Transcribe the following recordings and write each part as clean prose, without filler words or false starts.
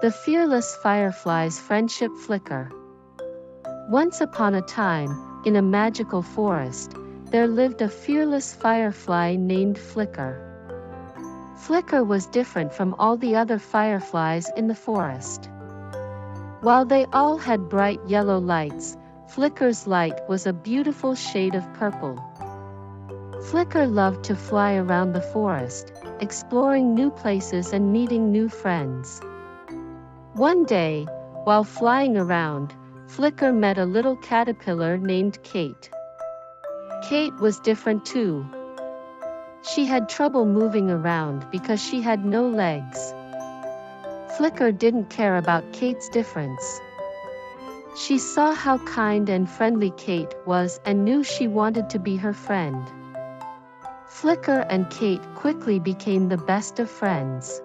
The fearless firefly's friendship flicker. Once upon a time, in a magical forest, there lived a fearless firefly named Flicker. Flicker was different from all the other fireflies in the forest. While they all had bright yellow lights, Flicker's light was a beautiful shade of purple. Flicker loved to fly around the forest, exploring new places and meeting new friends. One day, while flying around, Flicker met a little caterpillar named Kate. Kate was different too. She had trouble moving around because she had no legs. Flicker didn't care about Kate's difference. She saw how kind and friendly Kate was and knew she wanted to be her friend. Flicker and Kate quickly became the best of friends.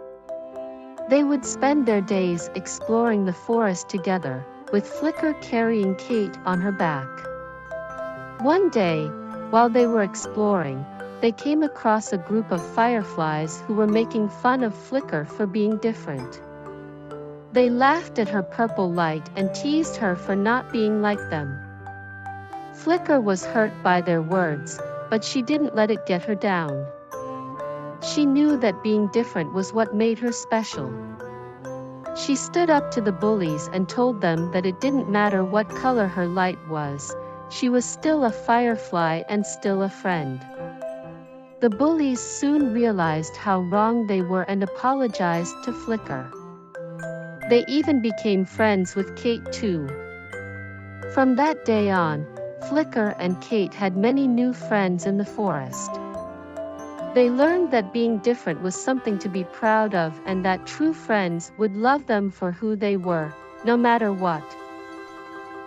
They would spend their days exploring the forest together, with Flicker carrying Kate on her back. One day, while they were exploring, they came across a group of fireflies who were making fun of Flicker for being different. They laughed at her purple light and teased her for not being like them. Flicker was hurt by their words, but she didn't let it get her down. She knew that being different was what made her special. She stood up to the bullies and told them that it didn't matter what color her light was, she was still a firefly and still a friend. The bullies soon realized how wrong they were and apologized to Flicker. They even became friends with Kate too. From that day on, Flicker and Kate had many new friends in the forest. They learned that being different was something to be proud of and that true friends would love them for who they were, no matter what.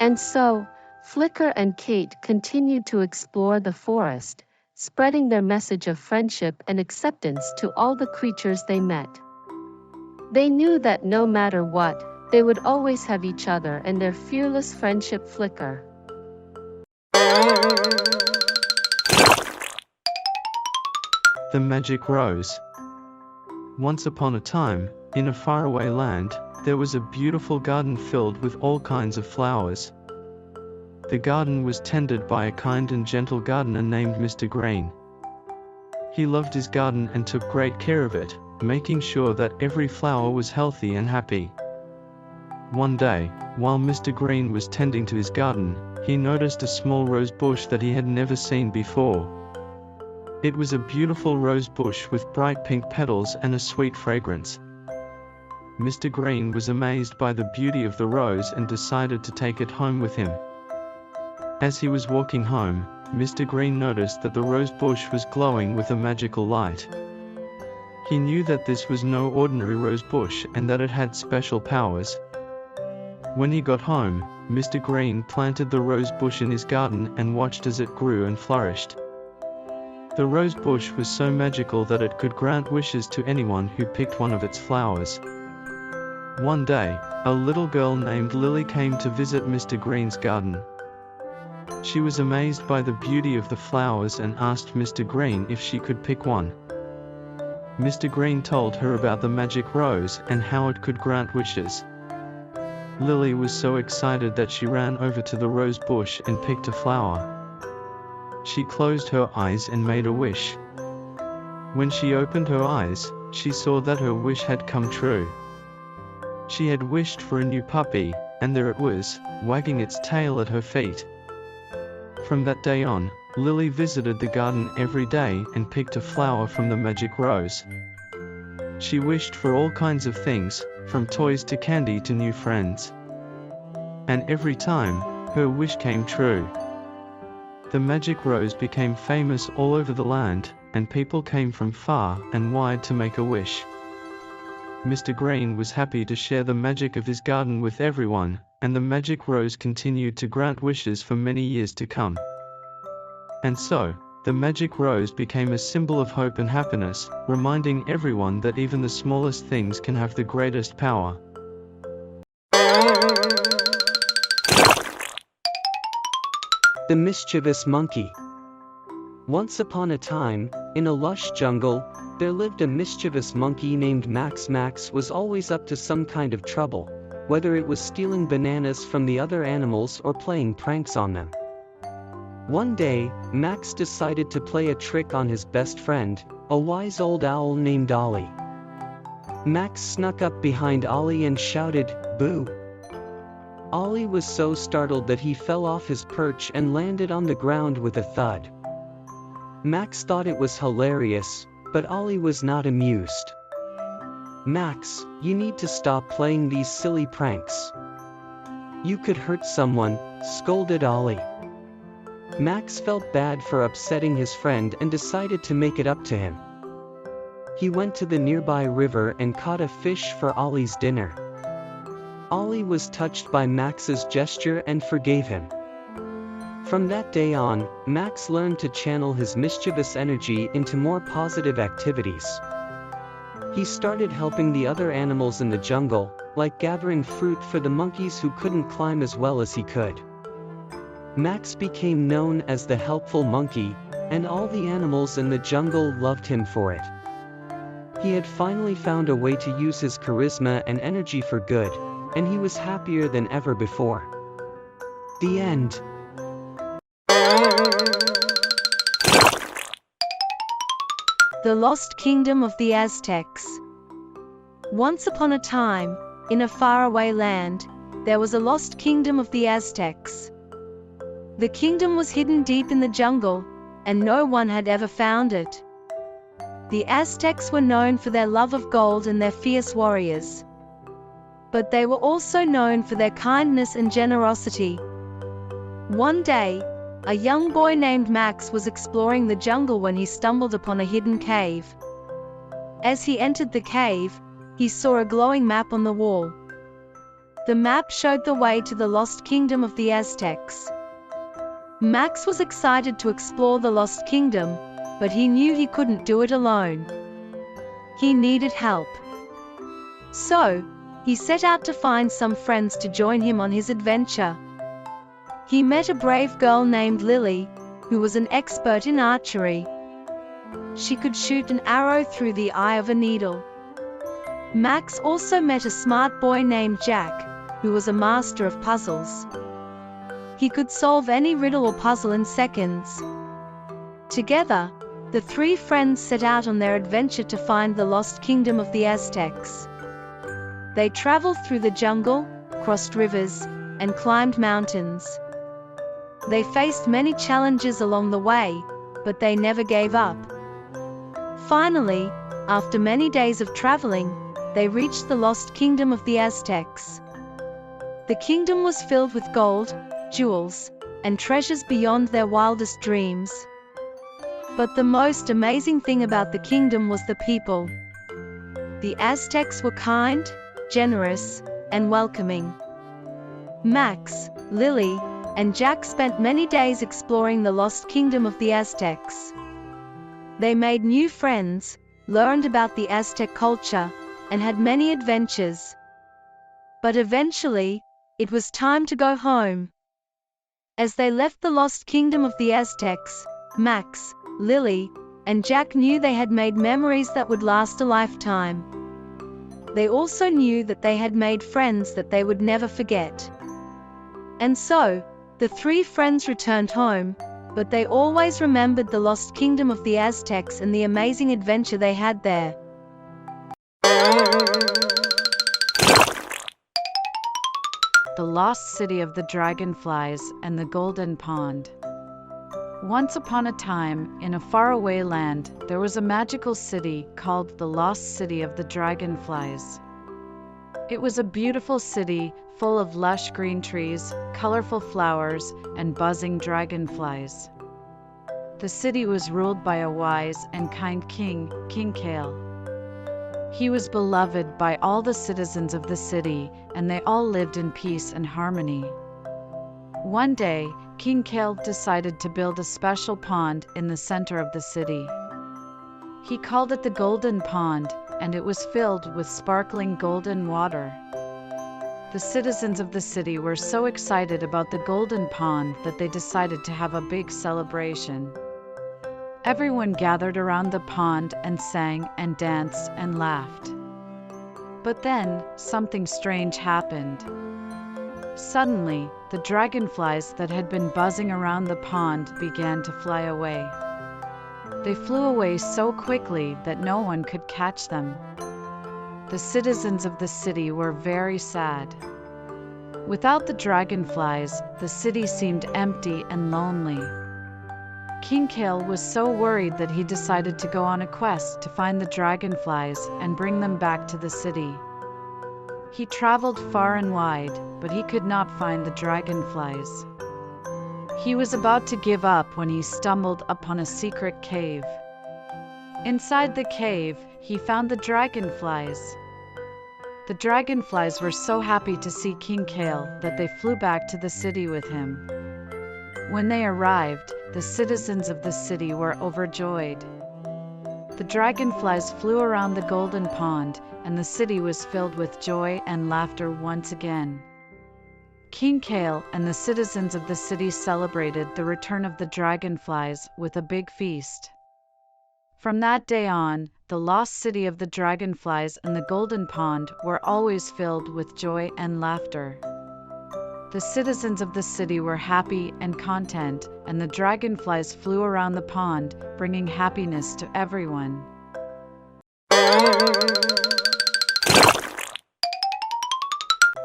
And so, Flicker and Kate continued to explore the forest, spreading their message of friendship and acceptance to all the creatures they met. They knew that no matter what, they would always have each other and their fearless friendship flicker. The Magic Rose. Once upon a time, in a faraway land, there was a beautiful garden filled with all kinds of flowers. The garden was tended by a kind and gentle gardener named Mr. Green. He loved his garden and took great care of it, making sure that every flower was healthy and happy. One day, while Mr. Green was tending to his garden, he noticed a small rose bush that he had never seen before. It was a beautiful rose bush with bright pink petals and a sweet fragrance. Mr. Green was amazed by the beauty of the rose and decided to take it home with him. As he was walking home, Mr. Green noticed that the rose bush was glowing with a magical light. He knew that this was no ordinary rose bush and that it had special powers. When he got home, Mr. Green planted the rose bush in his garden and watched as it grew and flourished. The rose bush was so magical that it could grant wishes to anyone who picked one of its flowers. One day, a little girl named Lily came to visit Mr. Green's garden. She was amazed by the beauty of the flowers and asked Mr. Green if she could pick one. Mr. Green told her about the magic rose and how it could grant wishes. Lily was so excited that she ran over to the rose bush and picked a flower. She closed her eyes and made a wish. When she opened her eyes, she saw that her wish had come true. She had wished for a new puppy, and there it was, wagging its tail at her feet. From that day on, Lily visited the garden every day and picked a flower from the magic rose. She wished for all kinds of things, from toys to candy to new friends. And every time, her wish came true. The magic rose became famous all over the land, and people came from far and wide to make a wish. Mr. Green was happy to share the magic of his garden with everyone, and the magic rose continued to grant wishes for many years to come. And so, the magic rose became a symbol of hope and happiness, reminding everyone that even the smallest things can have the greatest power. The Mischievous Monkey. Once upon a time, in a lush jungle, there lived a mischievous monkey named Max. Max was always up to some kind of trouble, whether it was stealing bananas from the other animals or playing pranks on them. One day, Max decided to play a trick on his best friend, a wise old owl named Ollie. Max snuck up behind Ollie and shouted, "Boo!" Ollie was so startled that he fell off his perch and landed on the ground with a thud. Max thought it was hilarious, but Ollie was not amused. "Max, you need to stop playing these silly pranks. You could hurt someone," scolded Ollie. Max felt bad for upsetting his friend and decided to make it up to him. He went to the nearby river and caught a fish for Ollie's dinner. Ollie was touched by Max's gesture and forgave him. From that day on, Max learned to channel his mischievous energy into more positive activities. He started helping the other animals in the jungle, like gathering fruit for the monkeys who couldn't climb as well as he could. Max became known as the helpful monkey, and all the animals in the jungle loved him for it. He had finally found a way to use his charisma and energy for good, and he was happier than ever before. The end. The Lost Kingdom of the Aztecs. Once upon a time, in a faraway land, there was a lost kingdom of the Aztecs. The kingdom was hidden deep in the jungle, and no one had ever found it. The Aztecs were known for their love of gold and their fierce warriors. But they were also known for their kindness and generosity. One day, a young boy named Max was exploring the jungle when he stumbled upon a hidden cave. As he entered the cave, he saw a glowing map on the wall. The map showed the way to the lost kingdom of the Aztecs. Max was excited to explore the lost kingdom, but he knew he couldn't do it alone. He needed help. So, he set out to find some friends to join him on his adventure. He met a brave girl named Lily, who was an expert in archery. She could shoot an arrow through the eye of a needle. Max also met a smart boy named Jack, who was a master of puzzles. He could solve any riddle or puzzle in seconds. Together, the three friends set out on their adventure to find the lost kingdom of the Aztecs. They traveled through the jungle, crossed rivers, and climbed mountains. They faced many challenges along the way, but they never gave up. Finally, after many days of traveling, they reached the lost kingdom of the Aztecs. The kingdom was filled with gold, jewels, and treasures beyond their wildest dreams. But the most amazing thing about the kingdom was the people. The Aztecs were kind, generous, and welcoming. Max, Lily, and Jack spent many days exploring the lost kingdom of the Aztecs. They made new friends, learned about the Aztec culture, and had many adventures. But eventually, it was time to go home. As they left the lost kingdom of the Aztecs, Max, Lily, and Jack knew they had made memories that would last a lifetime. They also knew that they had made friends that they would never forget. And so, the three friends returned home, but they always remembered the lost kingdom of the Aztecs and the amazing adventure they had there. The Lost City of the Dragonflies and the Golden Pond. Once upon a time, in a faraway land, there was a magical city called the Lost City of the Dragonflies. It was a beautiful city full of lush green trees, colorful flowers, and buzzing dragonflies. The city was ruled by a wise and kind king, King Kale. He was beloved by all the citizens of the city, and they all lived in peace and harmony. One day, King Kale decided to build a special pond in the center of the city. He called it the Golden Pond, and it was filled with sparkling golden water. The citizens of the city were so excited about the Golden Pond that they decided to have a big celebration. Everyone gathered around the pond and sang and danced and laughed. But then, something strange happened. Suddenly, the dragonflies that had been buzzing around the pond began to fly away. They flew away so quickly that no one could catch them. The citizens of the city were very sad. Without the dragonflies, the city seemed empty and lonely. King Kale was so worried that he decided to go on a quest to find the dragonflies and bring them back to the city. He traveled far and wide, but he could not find the dragonflies. He was about to give up when he stumbled upon a secret cave. Inside the cave, he found the dragonflies. The dragonflies were so happy to see King Kale that they flew back to the city with him. When they arrived, the citizens of the city were overjoyed. The dragonflies flew around the golden pond, and the city was filled with joy and laughter once again. King Kale and the citizens of the city celebrated the return of the dragonflies with a big feast. From that day on, the lost city of the dragonflies and the golden pond were always filled with joy and laughter. The citizens of the city were happy and content, and the dragonflies flew around the pond, bringing happiness to everyone.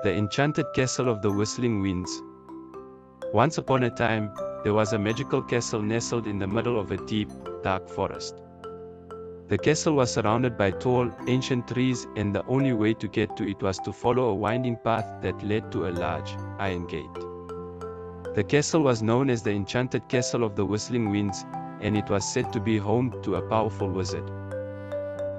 The Enchanted Castle of the Whistling Winds. Once upon a time, there was a magical castle nestled in the middle of a deep, dark forest. The castle was surrounded by tall, ancient trees, and the only way to get to it was to follow a winding path that led to a large, iron gate. The castle was known as the Enchanted Castle of the Whistling Winds, and it was said to be home to a powerful wizard.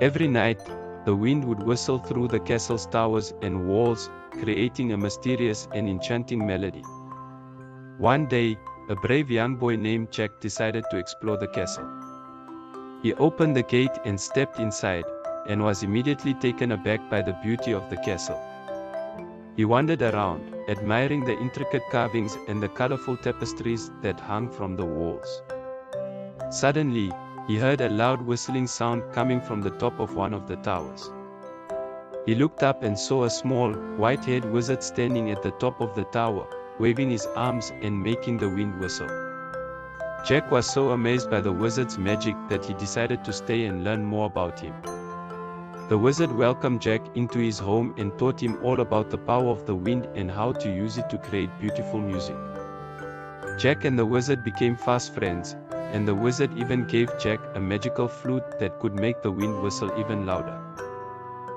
Every night, the wind would whistle through the castle's towers and walls, creating a mysterious and enchanting melody. One day, a brave young boy named Jack decided to explore the castle. He opened the gate and stepped inside, and was immediately taken aback by the beauty of the castle. He wandered around, admiring the intricate carvings and the colorful tapestries that hung from the walls. Suddenly, he heard a loud whistling sound coming from the top of one of the towers. He looked up and saw a small, white-haired wizard standing at the top of the tower, waving his arms and making the wind whistle. Jack was so amazed by the wizard's magic that he decided to stay and learn more about him. The wizard welcomed Jack into his home and taught him all about the power of the wind and how to use it to create beautiful music. Jack and the wizard became fast friends, and the wizard even gave Jack a magical flute that could make the wind whistle even louder.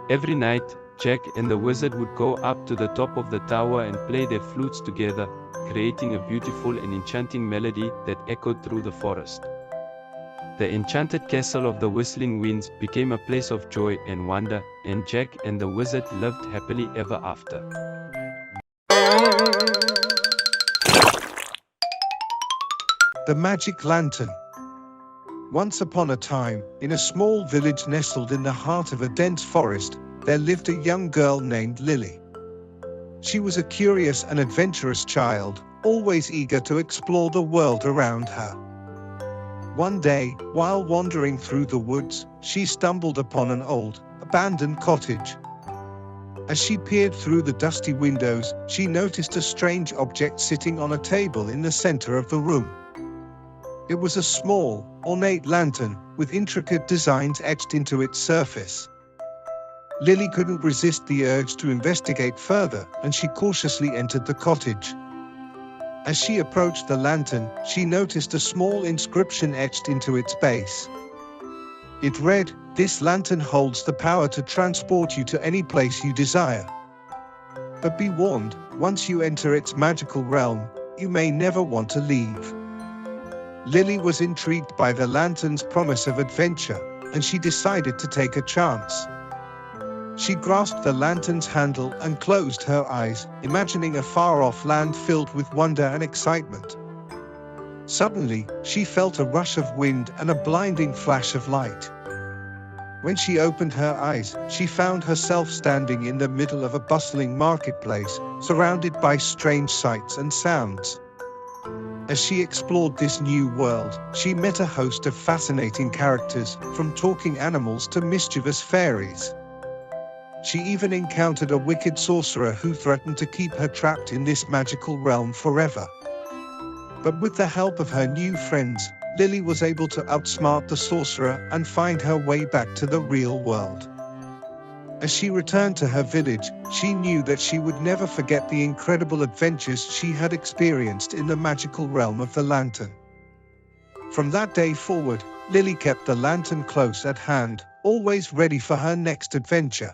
Every night, Jack and the wizard would go up to the top of the tower and play their flutes together, creating a beautiful and enchanting melody that echoed through the forest. The Enchanted Castle of the Whistling Winds became a place of joy and wonder, and Jack and the wizard lived happily ever after. The Magic Lantern. Once upon a time, in a small village nestled in the heart of a dense forest, there lived a young girl named Lily. She was a curious and adventurous child, always eager to explore the world around her. One day, while wandering through the woods, she stumbled upon an old, abandoned cottage. As she peered through the dusty windows, she noticed a strange object sitting on a table in the center of the room. It was a small, ornate lantern, with intricate designs etched into its surface. Lily couldn't resist the urge to investigate further, and she cautiously entered the cottage. As she approached the lantern, she noticed a small inscription etched into its base. It read, "This lantern holds the power to transport you to any place you desire. But be warned, once you enter its magical realm, you may never want to leave." Lily was intrigued by the lantern's promise of adventure, and she decided to take a chance. She grasped the lantern's handle and closed her eyes, imagining a far-off land filled with wonder and excitement. Suddenly, she felt a rush of wind and a blinding flash of light. When she opened her eyes, she found herself standing in the middle of a bustling marketplace, surrounded by strange sights and sounds. As she explored this new world, she met a host of fascinating characters, from talking animals to mischievous fairies. She even encountered a wicked sorcerer who threatened to keep her trapped in this magical realm forever. But with the help of her new friends, Lily was able to outsmart the sorcerer and find her way back to the real world. As she returned to her village, she knew that she would never forget the incredible adventures she had experienced in the magical realm of the lantern. From that day forward, Lily kept the lantern close at hand, always ready for her next adventure.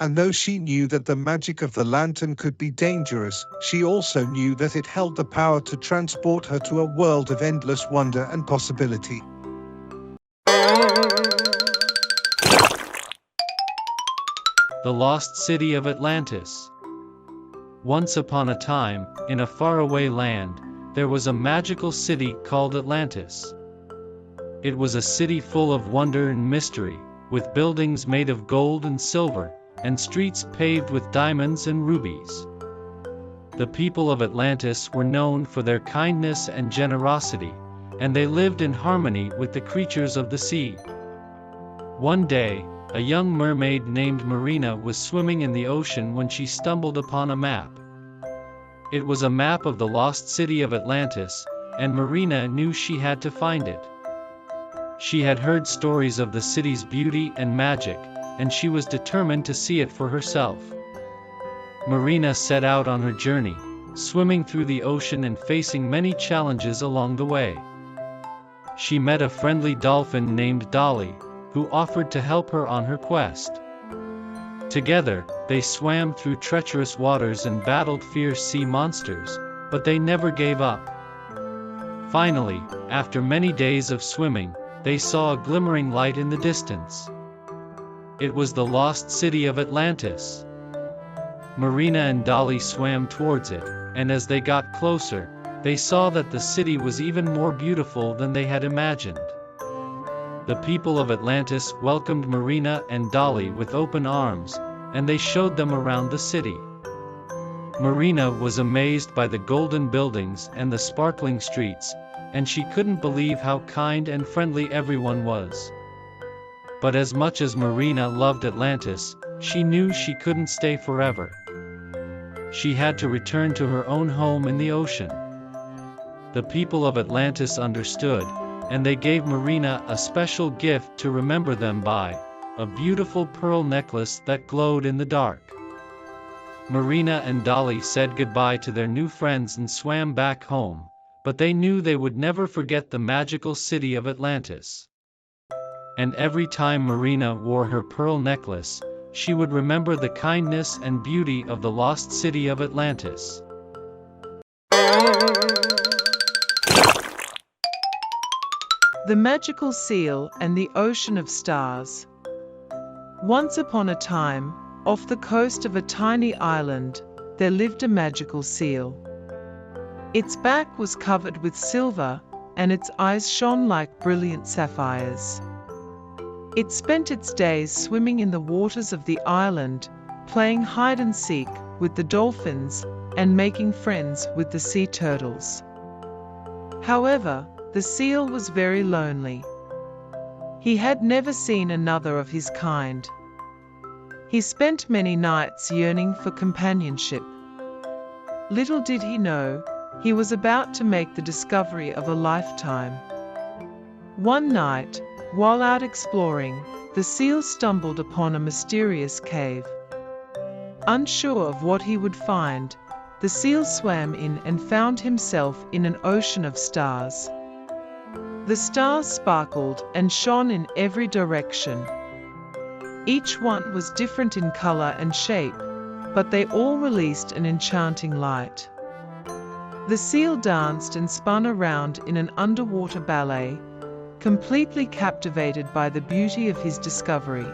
And though she knew that the magic of the lantern could be dangerous, she also knew that it held the power to transport her to a world of endless wonder and possibility. The Lost City of Atlantis. Once upon a time, in a faraway land, there was a magical city called Atlantis. It was a city full of wonder and mystery, with buildings made of gold and silver, and streets paved with diamonds and rubies. The people of Atlantis were known for their kindness and generosity, and they lived in harmony with the creatures of the sea. One day, a young mermaid named Marina was swimming in the ocean when she stumbled upon a map. It was a map of the lost city of Atlantis, and Marina knew she had to find it. She had heard stories of the city's beauty and magic, and she was determined to see it for herself. Marina set out on her journey, swimming through the ocean and facing many challenges along the way. She met a friendly dolphin named Dolly, who offered to help her on her quest. Together, they swam through treacherous waters and battled fierce sea monsters, but they never gave up. Finally, after many days of swimming, they saw a glimmering light in the distance. It was the lost city of Atlantis. Marina and Dolly swam towards it, and as they got closer, they saw that the city was even more beautiful than they had imagined. The people of Atlantis welcomed Marina and Dolly with open arms, and they showed them around the city. Marina was amazed by the golden buildings and the sparkling streets, and she couldn't believe how kind and friendly everyone was. But as much as Marina loved Atlantis, she knew she couldn't stay forever. She had to return to her own home in the ocean. The people of Atlantis understood, and they gave Marina a special gift to remember them by, a beautiful pearl necklace that glowed in the dark. Marina and Dolly said goodbye to their new friends and swam back home, but they knew they would never forget the magical city of Atlantis. And every time Marina wore her pearl necklace, she would remember the kindness and beauty of the lost city of Atlantis. The Magical Seal and the Ocean of Stars. Once upon a time, off the coast of a tiny island, there lived a magical seal. Its back was covered with silver, and its eyes shone like brilliant sapphires. It spent its days swimming in the waters of the island, playing hide and seek with the dolphins, and making friends with the sea turtles. However, the seal was very lonely. He had never seen another of his kind. He spent many nights yearning for companionship. Little did he know, he was about to make the discovery of a lifetime. One night, while out exploring, the seal stumbled upon a mysterious cave. Unsure of what he would find, the seal swam in and found himself in an ocean of stars. The stars sparkled and shone in every direction. Each one was different in color and shape, but they all released an enchanting light. The seal danced and spun around in an underwater ballet, completely captivated by the beauty of his discovery.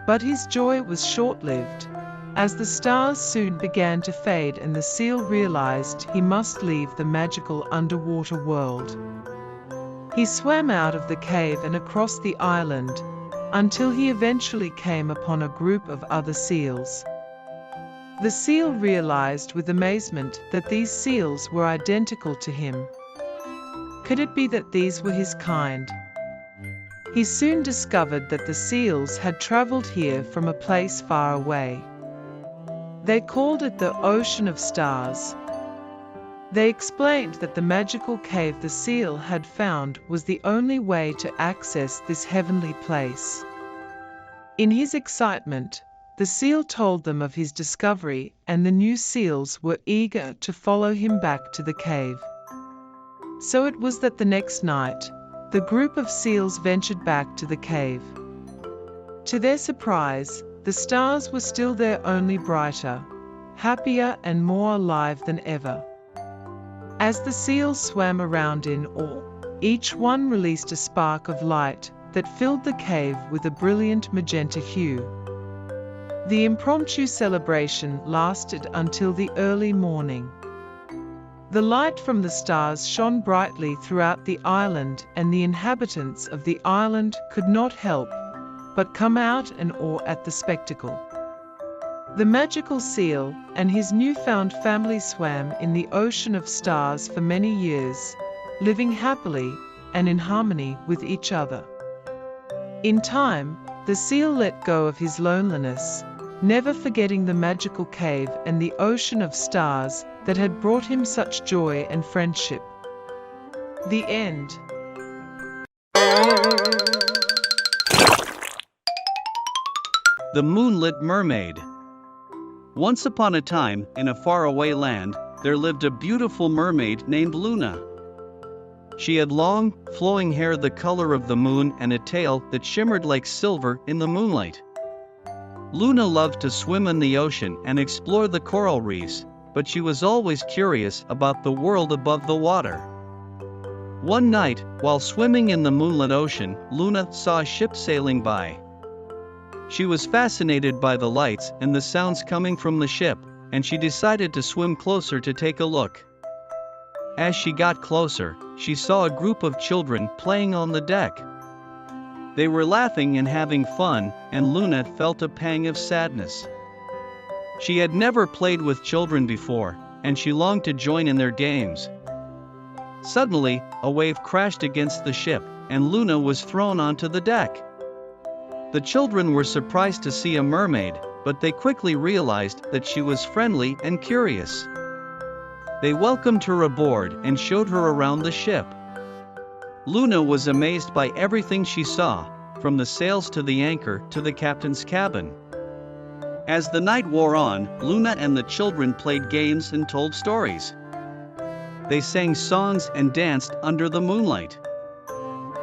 But his joy was short-lived, as the stars soon began to fade and the seal realized he must leave the magical underwater world. He swam out of the cave and across the island, until he eventually came upon a group of other seals. The seal realized with amazement that these seals were identical to him. Could it be that these were his kind? He soon discovered that the seals had traveled here from a place far away. They called it the Ocean of Stars. They explained that the magical cave the seal had found was the only way to access this heavenly place. In his excitement, the seal told them of his discovery, and the new seals were eager to follow him back to the cave. So it was that the next night, the group of seals ventured back to the cave. To their surprise, the stars were still there, only brighter, happier and more alive than ever. As the seals swam around in awe, each one released a spark of light that filled the cave with a brilliant magenta hue. The impromptu celebration lasted until the early morning. The light from the stars shone brightly throughout the island, and the inhabitants of the island could not help but come out in awe at the spectacle. The magical seal and his newfound family swam in the ocean of stars for many years, living happily and in harmony with each other. In time, the seal let go of his loneliness, never forgetting the magical cave and the ocean of stars that had brought him such joy and friendship. The end. The Moonlit Mermaid. Once upon a time, in a faraway land, there lived a beautiful mermaid named Luna. She had long, flowing hair the color of the moon and a tail that shimmered like silver in the moonlight. Luna loved to swim in the ocean and explore the coral reefs, but she was always curious about the world above the water. One night, while swimming in the moonlit ocean, Luna saw a ship sailing by. She was fascinated by the lights and the sounds coming from the ship, and she decided to swim closer to take a look. As she got closer, she saw a group of children playing on the deck. They were laughing and having fun, and Luna felt a pang of sadness. She had never played with children before, and she longed to join in their games. Suddenly, a wave crashed against the ship, and Luna was thrown onto the deck. The children were surprised to see a mermaid, but they quickly realized that she was friendly and curious. They welcomed her aboard and showed her around the ship. Luna was amazed by everything she saw, from the sails to the anchor to the captain's cabin. As the night wore on, Luna and the children played games and told stories. They sang songs and danced under the moonlight.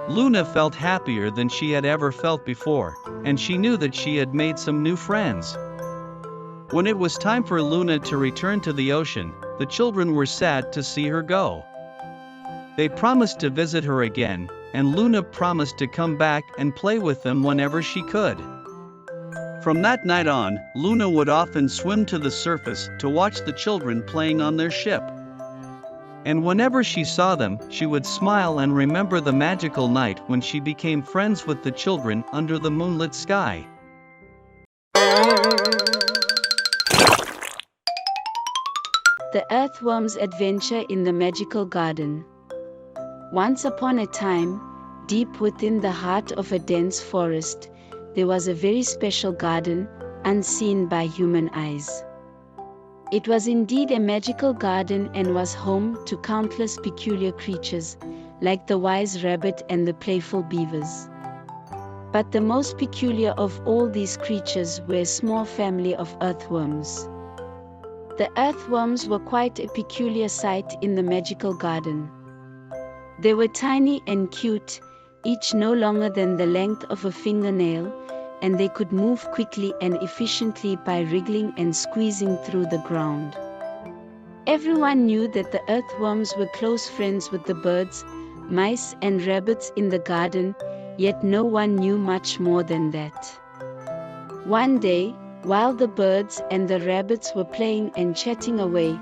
Luna felt happier than she had ever felt before, and she knew that she had made some new friends. When it was time for Luna to return to the ocean, the children were sad to see her go. They promised to visit her again, and Luna promised to come back and play with them whenever she could. From that night on, Luna would often swim to the surface to watch the children playing on their ship. And whenever she saw them, she would smile and remember the magical night when she became friends with the children under the moonlit sky. The Earthworm's Adventure in the Magical Garden. Once upon a time, deep within the heart of a dense forest, there was a very special garden, unseen by human eyes. It was indeed a magical garden and was home to countless peculiar creatures, like the wise rabbit and the playful beavers. But the most peculiar of all these creatures were a small family of earthworms. The earthworms were quite a peculiar sight in the magical garden. They were tiny and cute, each no longer than the length of a fingernail, and they could move quickly and efficiently by wriggling and squeezing through the ground. Everyone knew that the earthworms were close friends with the birds, mice and rabbits in the garden, yet no one knew much more than that. One day, while the birds and the rabbits were playing and chatting away,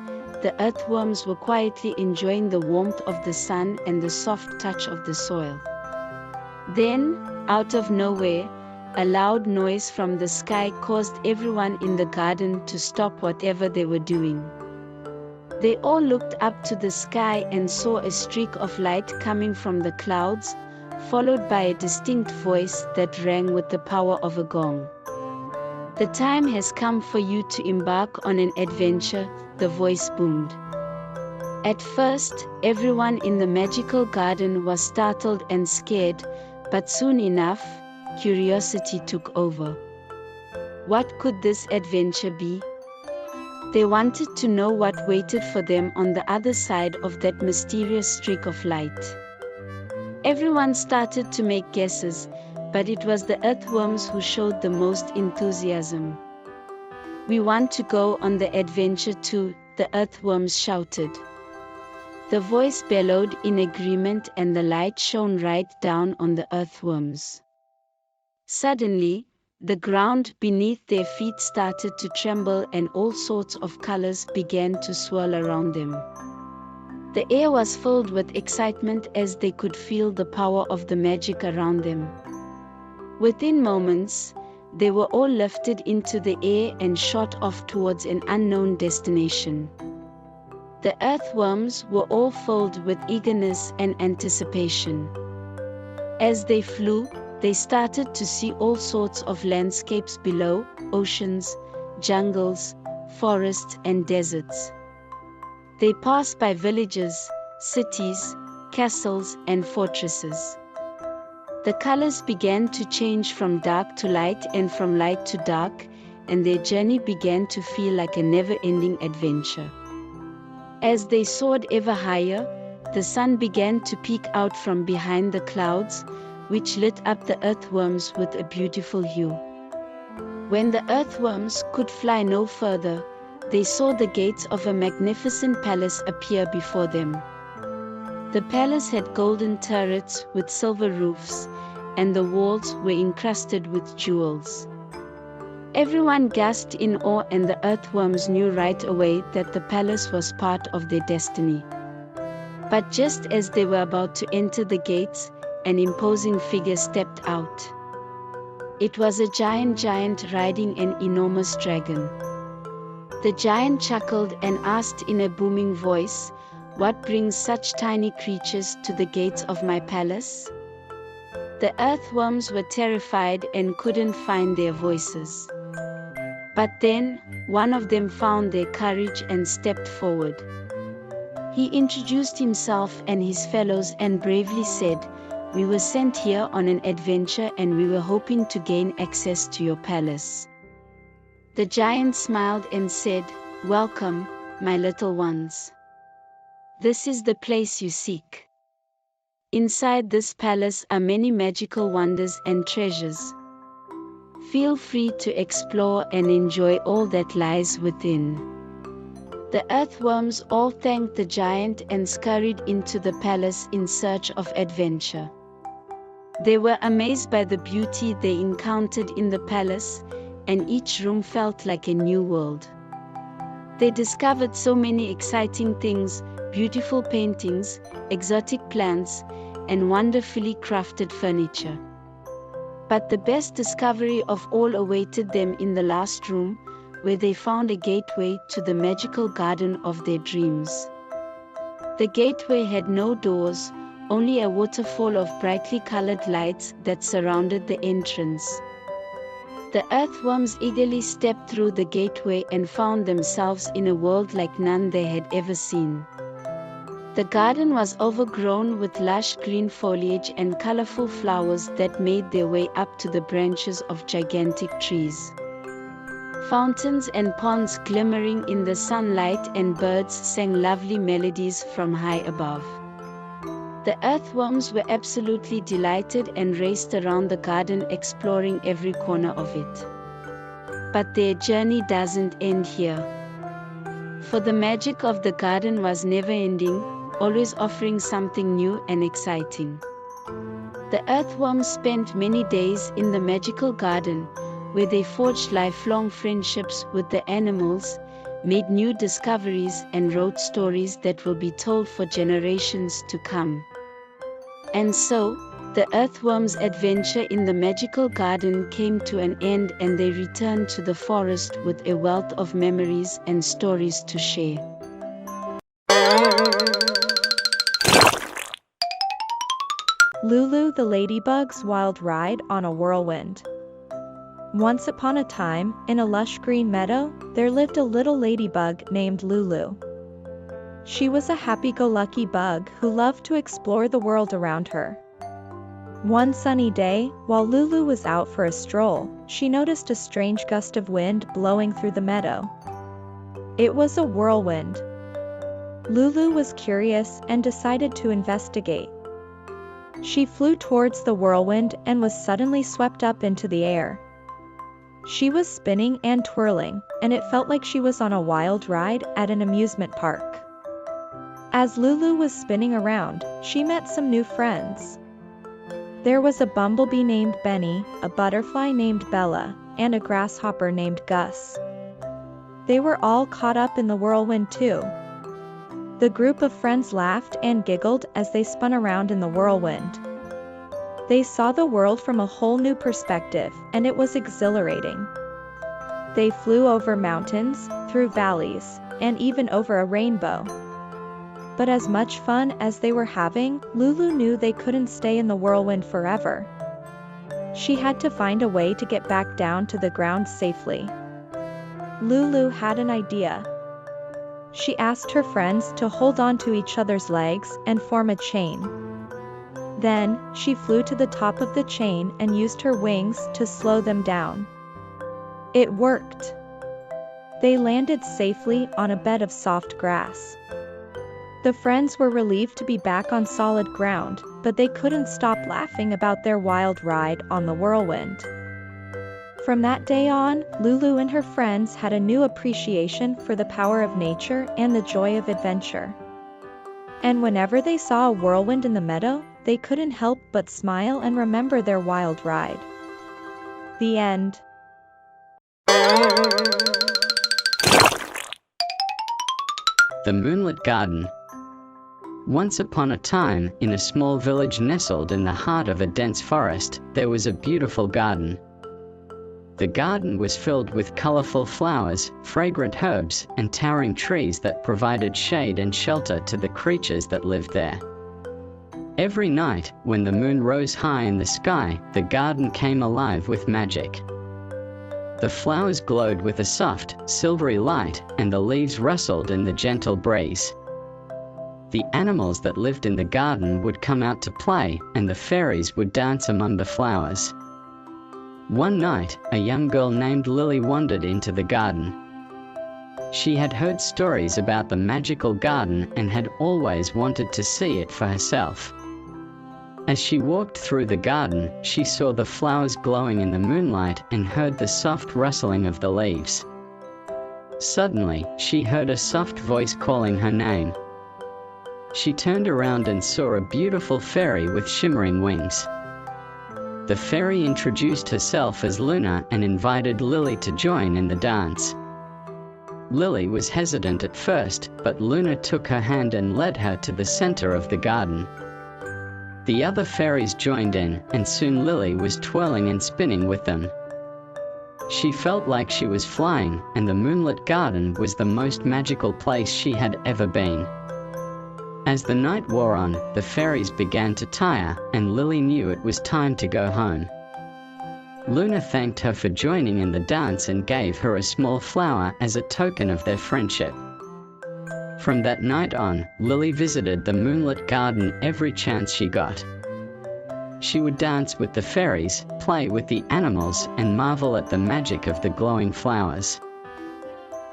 the earthworms were quietly enjoying the warmth of the sun and the soft touch of the soil. Then, out of nowhere, a loud noise from the sky caused everyone in the garden to stop whatever they were doing. They all looked up to the sky and saw a streak of light coming from the clouds, followed by a distinct voice that rang with the power of a gong. "The time has come for you to embark on an adventure," the voice boomed. At first, everyone in the magical garden was startled and scared, but soon enough, curiosity took over. What could this adventure be? They wanted to know what waited for them on the other side of that mysterious streak of light. Everyone started to make guesses, but it was the earthworms who showed the most enthusiasm. "We want to go on the adventure too," the earthworms shouted. The voice bellowed in agreement and the light shone right down on the earthworms. Suddenly, the ground beneath their feet started to tremble and all sorts of colors began to swirl around them. The air was filled with excitement as they could feel the power of the magic around them. Within moments, they were all lifted into the air and shot off towards an unknown destination. The earthworms were all filled with eagerness and anticipation. As they flew, they started to see all sorts of landscapes below: oceans, jungles, forests, and deserts. They passed by villages, cities, castles, and fortresses. The colors began to change from dark to light and from light to dark, and their journey began to feel like a never-ending adventure. As they soared ever higher, the sun began to peek out from behind the clouds, which lit up the earthworms with a beautiful hue. When the earthworms could fly no further, they saw the gates of a magnificent palace appear before them. The palace had golden turrets with silver roofs, and the walls were encrusted with jewels. Everyone gasped in awe, and the earthworms knew right away that the palace was part of their destiny. But just as they were about to enter the gates, an imposing figure stepped out. It was a giant riding an enormous dragon. The giant chuckled and asked in a booming voice, "What brings such tiny creatures to the gates of my palace?" The earthworms were terrified and couldn't find their voices. But then, one of them found their courage and stepped forward. He introduced himself and his fellows and bravely said, "We were sent here on an adventure and we were hoping to gain access to your palace." The giant smiled and said, "Welcome, my little ones. This is the place you seek. Inside this palace are many magical wonders and treasures. Feel free to explore and enjoy all that lies within." The earthworms all thanked the giant and scurried into the palace in search of adventure. They were amazed by the beauty they encountered in the palace, and each room felt like a new world. They discovered so many exciting things: beautiful paintings, exotic plants, and wonderfully crafted furniture. But the best discovery of all awaited them in the last room, where they found a gateway to the magical garden of their dreams. The gateway had no doors, only a waterfall of brightly colored lights that surrounded the entrance. The earthworms eagerly stepped through the gateway and found themselves in a world like none they had ever seen. The garden was overgrown with lush green foliage and colorful flowers that made their way up to the branches of gigantic trees. Fountains and ponds glimmering in the sunlight, and birds sang lovely melodies from high above. The earthworms were absolutely delighted and raced around the garden, exploring every corner of it. But their journey doesn't end here. For the magic of the garden was never-ending, always offering something new and exciting. The earthworms spent many days in the magical garden, where they forged lifelong friendships with the animals, made new discoveries, and wrote stories that will be told for generations to come. And so, The earthworm's adventure in the magical garden came to an end, and they returned to the forest with a wealth of memories and stories to share. Lulu the Ladybug's Wild Ride on a Whirlwind. Once upon a time, in a lush green meadow, there lived a little ladybug named Lulu. She was a happy-go-lucky bug who loved to explore the world around her. One sunny day, while Lulu was out for a stroll, she noticed a strange gust of wind blowing through the meadow. It was a whirlwind. Lulu was curious and decided to investigate. She flew towards the whirlwind and was suddenly swept up into the air. She was spinning and twirling, and it felt like she was on a wild ride at an amusement park. As Lulu was spinning around, she met some new friends. There was a bumblebee named Benny, a butterfly named Bella, and a grasshopper named Gus. They were all caught up in the whirlwind too. The group of friends laughed and giggled as they spun around in the whirlwind. They saw the world from a whole new perspective, and it was exhilarating. They flew over mountains, through valleys, and even over a rainbow. But as much fun as they were having, Lulu knew they couldn't stay in the whirlwind forever. She had to find a way to get back down to the ground safely. Lulu had an idea. She asked her friends to hold on to each other's legs and form a chain. Then, she flew to the top of the chain and used her wings to slow them down. It worked. They landed safely on a bed of soft grass. The friends were relieved to be back on solid ground, but they couldn't stop laughing about their wild ride on the whirlwind. From that day on, Lulu and her friends had a new appreciation for the power of nature and the joy of adventure. And whenever they saw a whirlwind in the meadow, they couldn't help but smile and remember their wild ride. The end. The Moonlit Garden. Once upon a time, in a small village nestled in the heart of a dense forest, there was a beautiful garden. The garden was filled with colorful flowers, fragrant herbs, and towering trees that provided shade and shelter to the creatures that lived there. Every night, when the moon rose high in the sky, the garden came alive with magic. The flowers glowed with a soft, silvery light, and the leaves rustled in the gentle breeze. The animals that lived in the garden would come out to play, and the fairies would dance among the flowers. One night, a young girl named Lily wandered into the garden. She had heard stories about the magical garden and had always wanted to see it for herself. As she walked through the garden, she saw the flowers glowing in the moonlight and heard the soft rustling of the leaves. Suddenly, she heard a soft voice calling her name. She turned around and saw a beautiful fairy with shimmering wings. The fairy introduced herself as Luna and invited Lily to join in the dance. Lily was hesitant at first, but Luna took her hand and led her to the center of the garden. The other fairies joined in, and soon Lily was twirling and spinning with them. She felt like she was flying, and the moonlit garden was the most magical place she had ever been. As the night wore on, the fairies began to tire, and Lily knew it was time to go home. Luna thanked her for joining in the dance and gave her a small flower as a token of their friendship. From that night on, Lily visited the moonlit garden every chance she got. She would dance with the fairies, play with the animals, and marvel at the magic of the glowing flowers.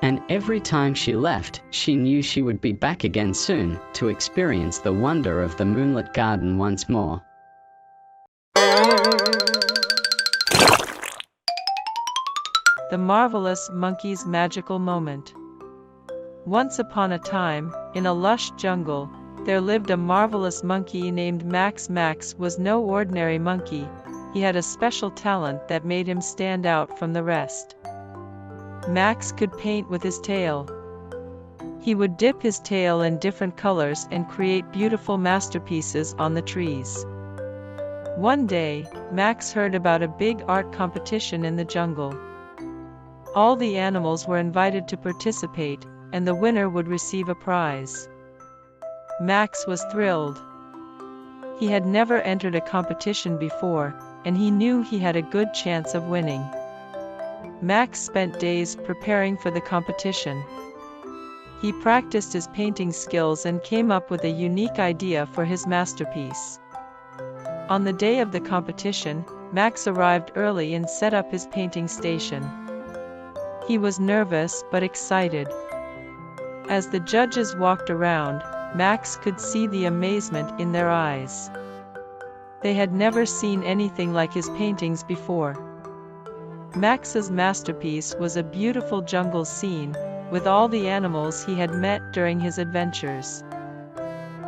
And every time she left, she knew she would be back again soon, to experience the wonder of the moonlit garden once more. The Marvelous Monkey's Magical Moment. Once upon a time, in a lush jungle, there lived a marvelous monkey named Max. Max was no ordinary monkey. He had a special talent that made him stand out from the rest. Max could paint with his tail. He would dip his tail in different colors and create beautiful masterpieces on the trees. One day, Max heard about a big art competition in the jungle. All the animals were invited to participate, and the winner would receive a prize. Max was thrilled. He had never entered a competition before, and he knew he had a good chance of winning. Max spent days preparing for the competition. He practiced his painting skills and came up with a unique idea for his masterpiece. On the day of the competition, Max arrived early and set up his painting station. He was nervous but excited. As the judges walked around, Max could see the amazement in their eyes. They had never seen anything like his paintings before. Max's masterpiece was a beautiful jungle scene, with all the animals he had met during his adventures.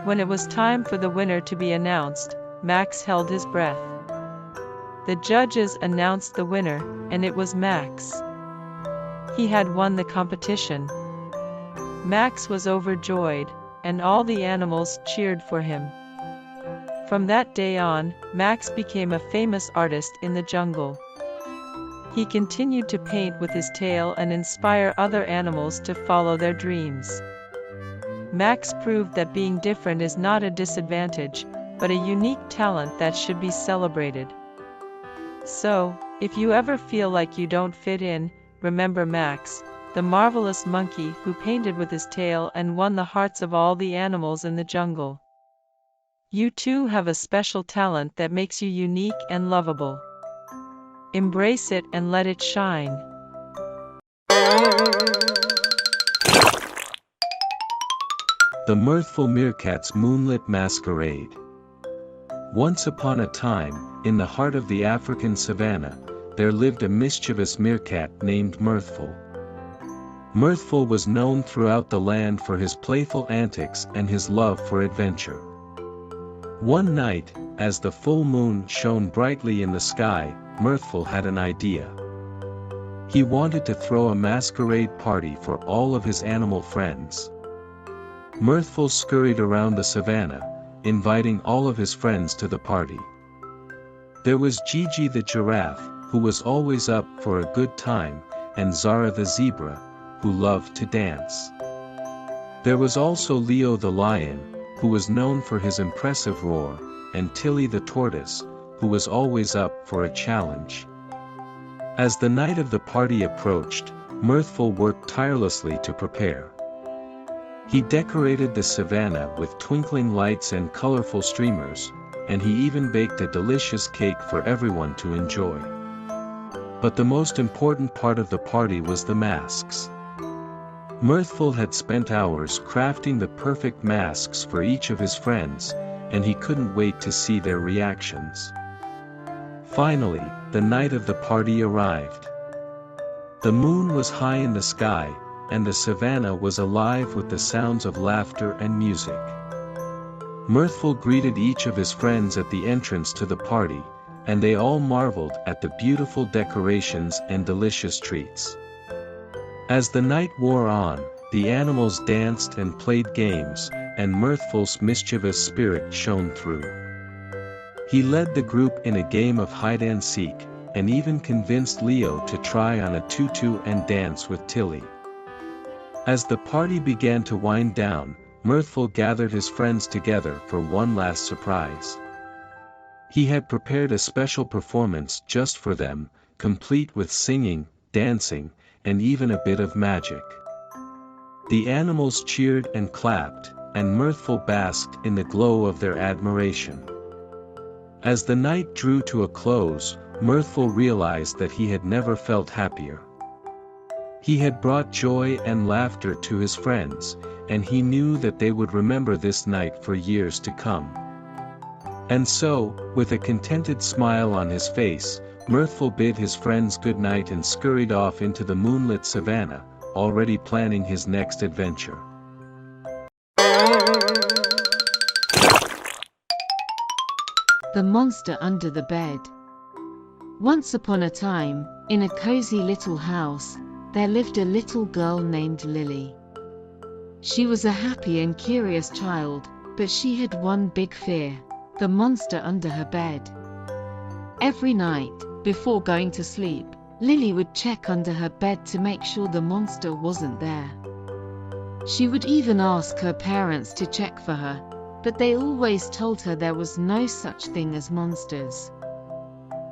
When it was time for the winner to be announced, Max held his breath. The judges announced the winner, and it was Max. He had won the competition. Max was overjoyed, and all the animals cheered for him. From that day on, Max became a famous artist in the jungle. He continued to paint with his tail and inspire other animals to follow their dreams. Max proved that being different is not a disadvantage, but a unique talent that should be celebrated. So, if you ever feel like you don't fit in, remember Max, the marvelous monkey who painted with his tail and won the hearts of all the animals in the jungle. You too have a special talent that makes you unique and lovable. Embrace it and let it shine. The Mirthful Meerkat's Moonlit Masquerade. Once upon a time, in the heart of the African savanna, there lived a mischievous meerkat named Mirthful. Mirthful was known throughout the land for his playful antics and his love for adventure. One night, as the full moon shone brightly in the sky, Mirthful had an idea. He wanted to throw a masquerade party for all of his animal friends. Mirthful scurried around the savannah, inviting all of his friends to the party. There was Gigi the giraffe, who was always up for a good time, and Zara the zebra, who loved to dance. There was also Leo the lion, who was known for his impressive roar, and Tilly the tortoise, who was always up for a challenge. As the night of the party approached, Mirthful worked tirelessly to prepare. He decorated the savannah with twinkling lights and colorful streamers, and he even baked a delicious cake for everyone to enjoy. But the most important part of the party was the masks. Mirthful had spent hours crafting the perfect masks for each of his friends, and he couldn't wait to see their reactions. Finally, the night of the party arrived. The moon was high in the sky, and the savannah was alive with the sounds of laughter and music. Mirthful greeted each of his friends at the entrance to the party, and they all marveled at the beautiful decorations and delicious treats. As the night wore on, the animals danced and played games, and Mirthful's mischievous spirit shone through. He led the group in a game of hide-and-seek, and even convinced Leo to try on a tutu and dance with Tilly. As the party began to wind down, Mirthful gathered his friends together for one last surprise. He had prepared a special performance just for them, complete with singing, dancing, and even a bit of magic. The animals cheered and clapped, and Mirthful basked in the glow of their admiration. As the night drew to a close, Mirthful realized that he had never felt happier. He had brought joy and laughter to his friends, and he knew that they would remember this night for years to come. And so, with a contented smile on his face, Mirthful bid his friends good night and scurried off into the moonlit savannah, already planning his next adventure. The Monster Under the Bed. Once upon a time, in a cozy little house, there lived a little girl named Lily. She was a happy and curious child, but she had one big fear: the monster under her bed. Every night, before going to sleep, Lily would check under her bed to make sure the monster wasn't there. She would even ask her parents to check for her, but they always told her there was no such thing as monsters.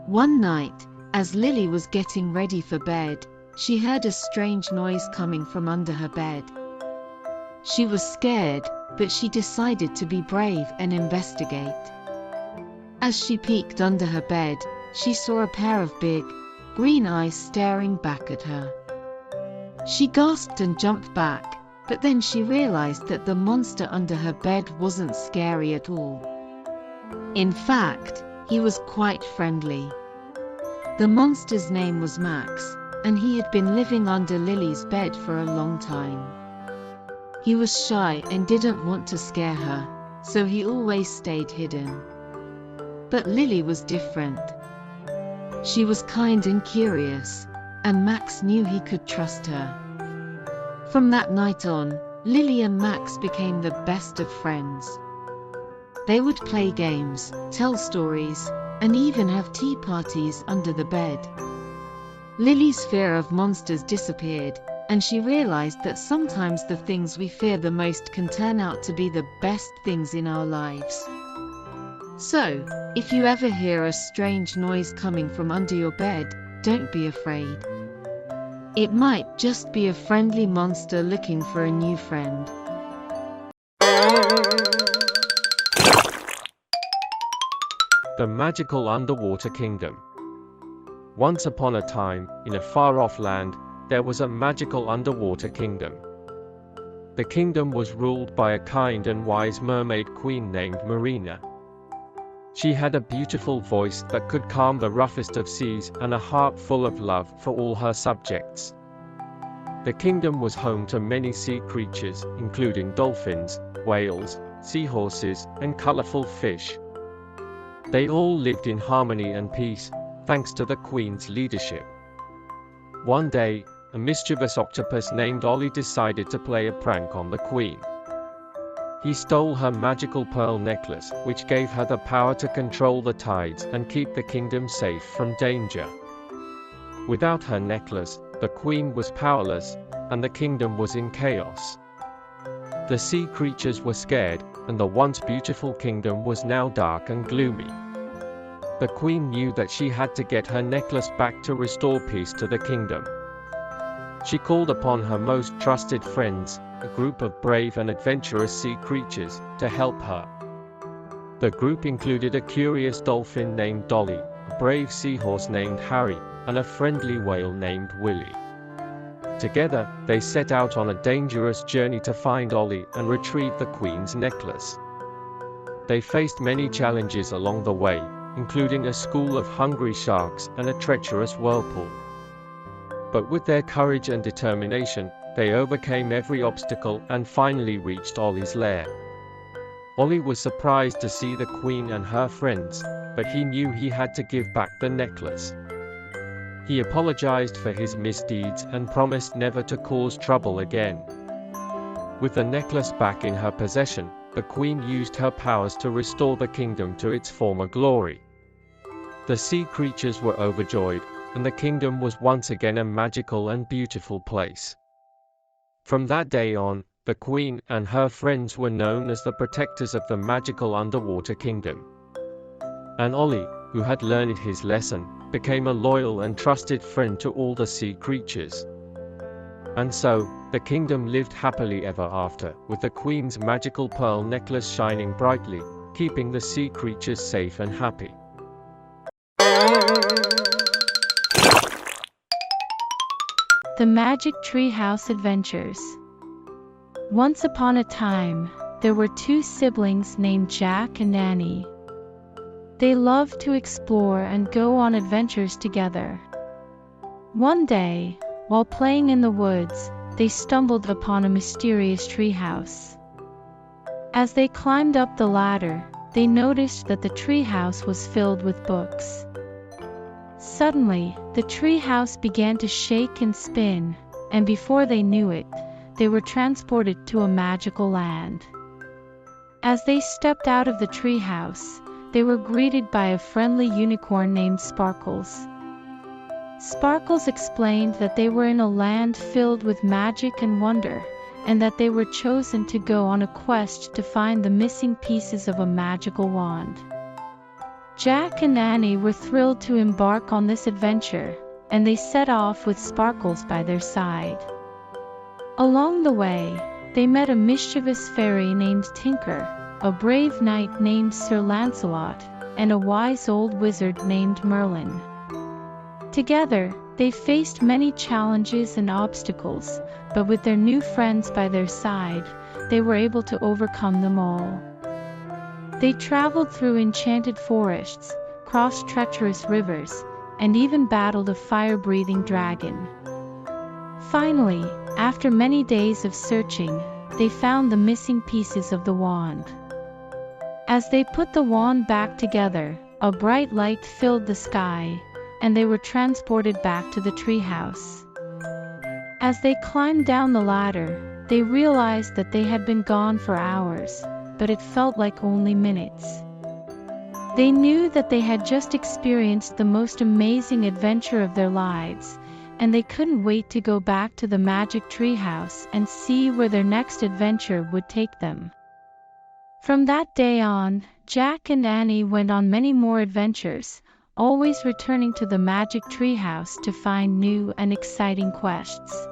One night, as Lily was getting ready for bed, she heard a strange noise coming from under her bed. She was scared, but she decided to be brave and investigate. As she peeked under her bed, she saw a pair of big, green eyes staring back at her. She gasped and jumped back, but then she realized that the monster under her bed wasn't scary at all. In fact, he was quite friendly. The monster's name was Max, and he had been living under Lily's bed for a long time. He was shy and didn't want to scare her, so he always stayed hidden. But Lily was different. She was kind and curious, and Max knew he could trust her. From that night on, Lily and Max became the best of friends. They would play games, tell stories, and even have tea parties under the bed. Lily's fear of monsters disappeared, and she realized that sometimes the things we fear the most can turn out to be the best things in our lives. So, if you ever hear a strange noise coming from under your bed, don't be afraid. It might just be a friendly monster looking for a new friend. The Magical Underwater Kingdom. Once upon a time, in a far-off land, there was a magical underwater kingdom. The kingdom was ruled by a kind and wise mermaid queen named Marina. She had a beautiful voice that could calm the roughest of seas and a heart full of love for all her subjects. The kingdom was home to many sea creatures, including dolphins, whales, seahorses, and colorful fish. They all lived in harmony and peace, thanks to the queen's leadership. One day, a mischievous octopus named Ollie decided to play a prank on the queen. He stole her magical pearl necklace, which gave her the power to control the tides and keep the kingdom safe from danger. Without her necklace, the queen was powerless, and the kingdom was in chaos. The sea creatures were scared, and the once beautiful kingdom was now dark and gloomy. The queen knew that she had to get her necklace back to restore peace to the kingdom. She called upon her most trusted friends, a group of brave and adventurous sea creatures, to help her. The group included a curious dolphin named Dolly, a brave seahorse named Harry, and a friendly whale named Willie. Together, they set out on a dangerous journey to find Ollie and retrieve the queen's necklace. They faced many challenges along the way, including a school of hungry sharks and a treacherous whirlpool. But with their courage and determination, they overcame every obstacle and finally reached Ollie's lair. Ollie was surprised to see the queen and her friends, but he knew he had to give back the necklace. He apologized for his misdeeds and promised never to cause trouble again. With the necklace back in her possession, the queen used her powers to restore the kingdom to its former glory. The sea creatures were overjoyed, and the kingdom was once again a magical and beautiful place. From that day on, the queen and her friends were known as the protectors of the magical underwater kingdom. And Ollie, who had learned his lesson, became a loyal and trusted friend to all the sea creatures. And so, the kingdom lived happily ever after, with the queen's magical pearl necklace shining brightly, keeping the sea creatures safe and happy. The Magic Treehouse Adventures. Once upon a time, there were two siblings named Jack and Annie. They loved to explore and go on adventures together. One day, while playing in the woods, they stumbled upon a mysterious treehouse. As they climbed up the ladder, they noticed that the treehouse was filled with books. Suddenly, the treehouse began to shake and spin, and before they knew it, they were transported to a magical land. As they stepped out of the treehouse, they were greeted by a friendly unicorn named Sparkles. Sparkles explained that they were in a land filled with magic and wonder, and that they were chosen to go on a quest to find the missing pieces of a magical wand. Jack and Annie were thrilled to embark on this adventure, and they set off with Sparkles by their side. Along the way, they met a mischievous fairy named Tinker, a brave knight named Sir Lancelot, and a wise old wizard named Merlin. Together, they faced many challenges and obstacles, but with their new friends by their side, they were able to overcome them all. They traveled through enchanted forests, crossed treacherous rivers, and even battled a fire-breathing dragon. Finally, after many days of searching, they found the missing pieces of the wand. As they put the wand back together, a bright light filled the sky, and they were transported back to the treehouse. As they climbed down the ladder, they realized that they had been gone for hours, but it felt like only minutes. They knew that they had just experienced the most amazing adventure of their lives, and they couldn't wait to go back to the magic treehouse and see where their next adventure would take them. From that day on, Jack and Annie went on many more adventures, always returning to the magic treehouse to find new and exciting quests.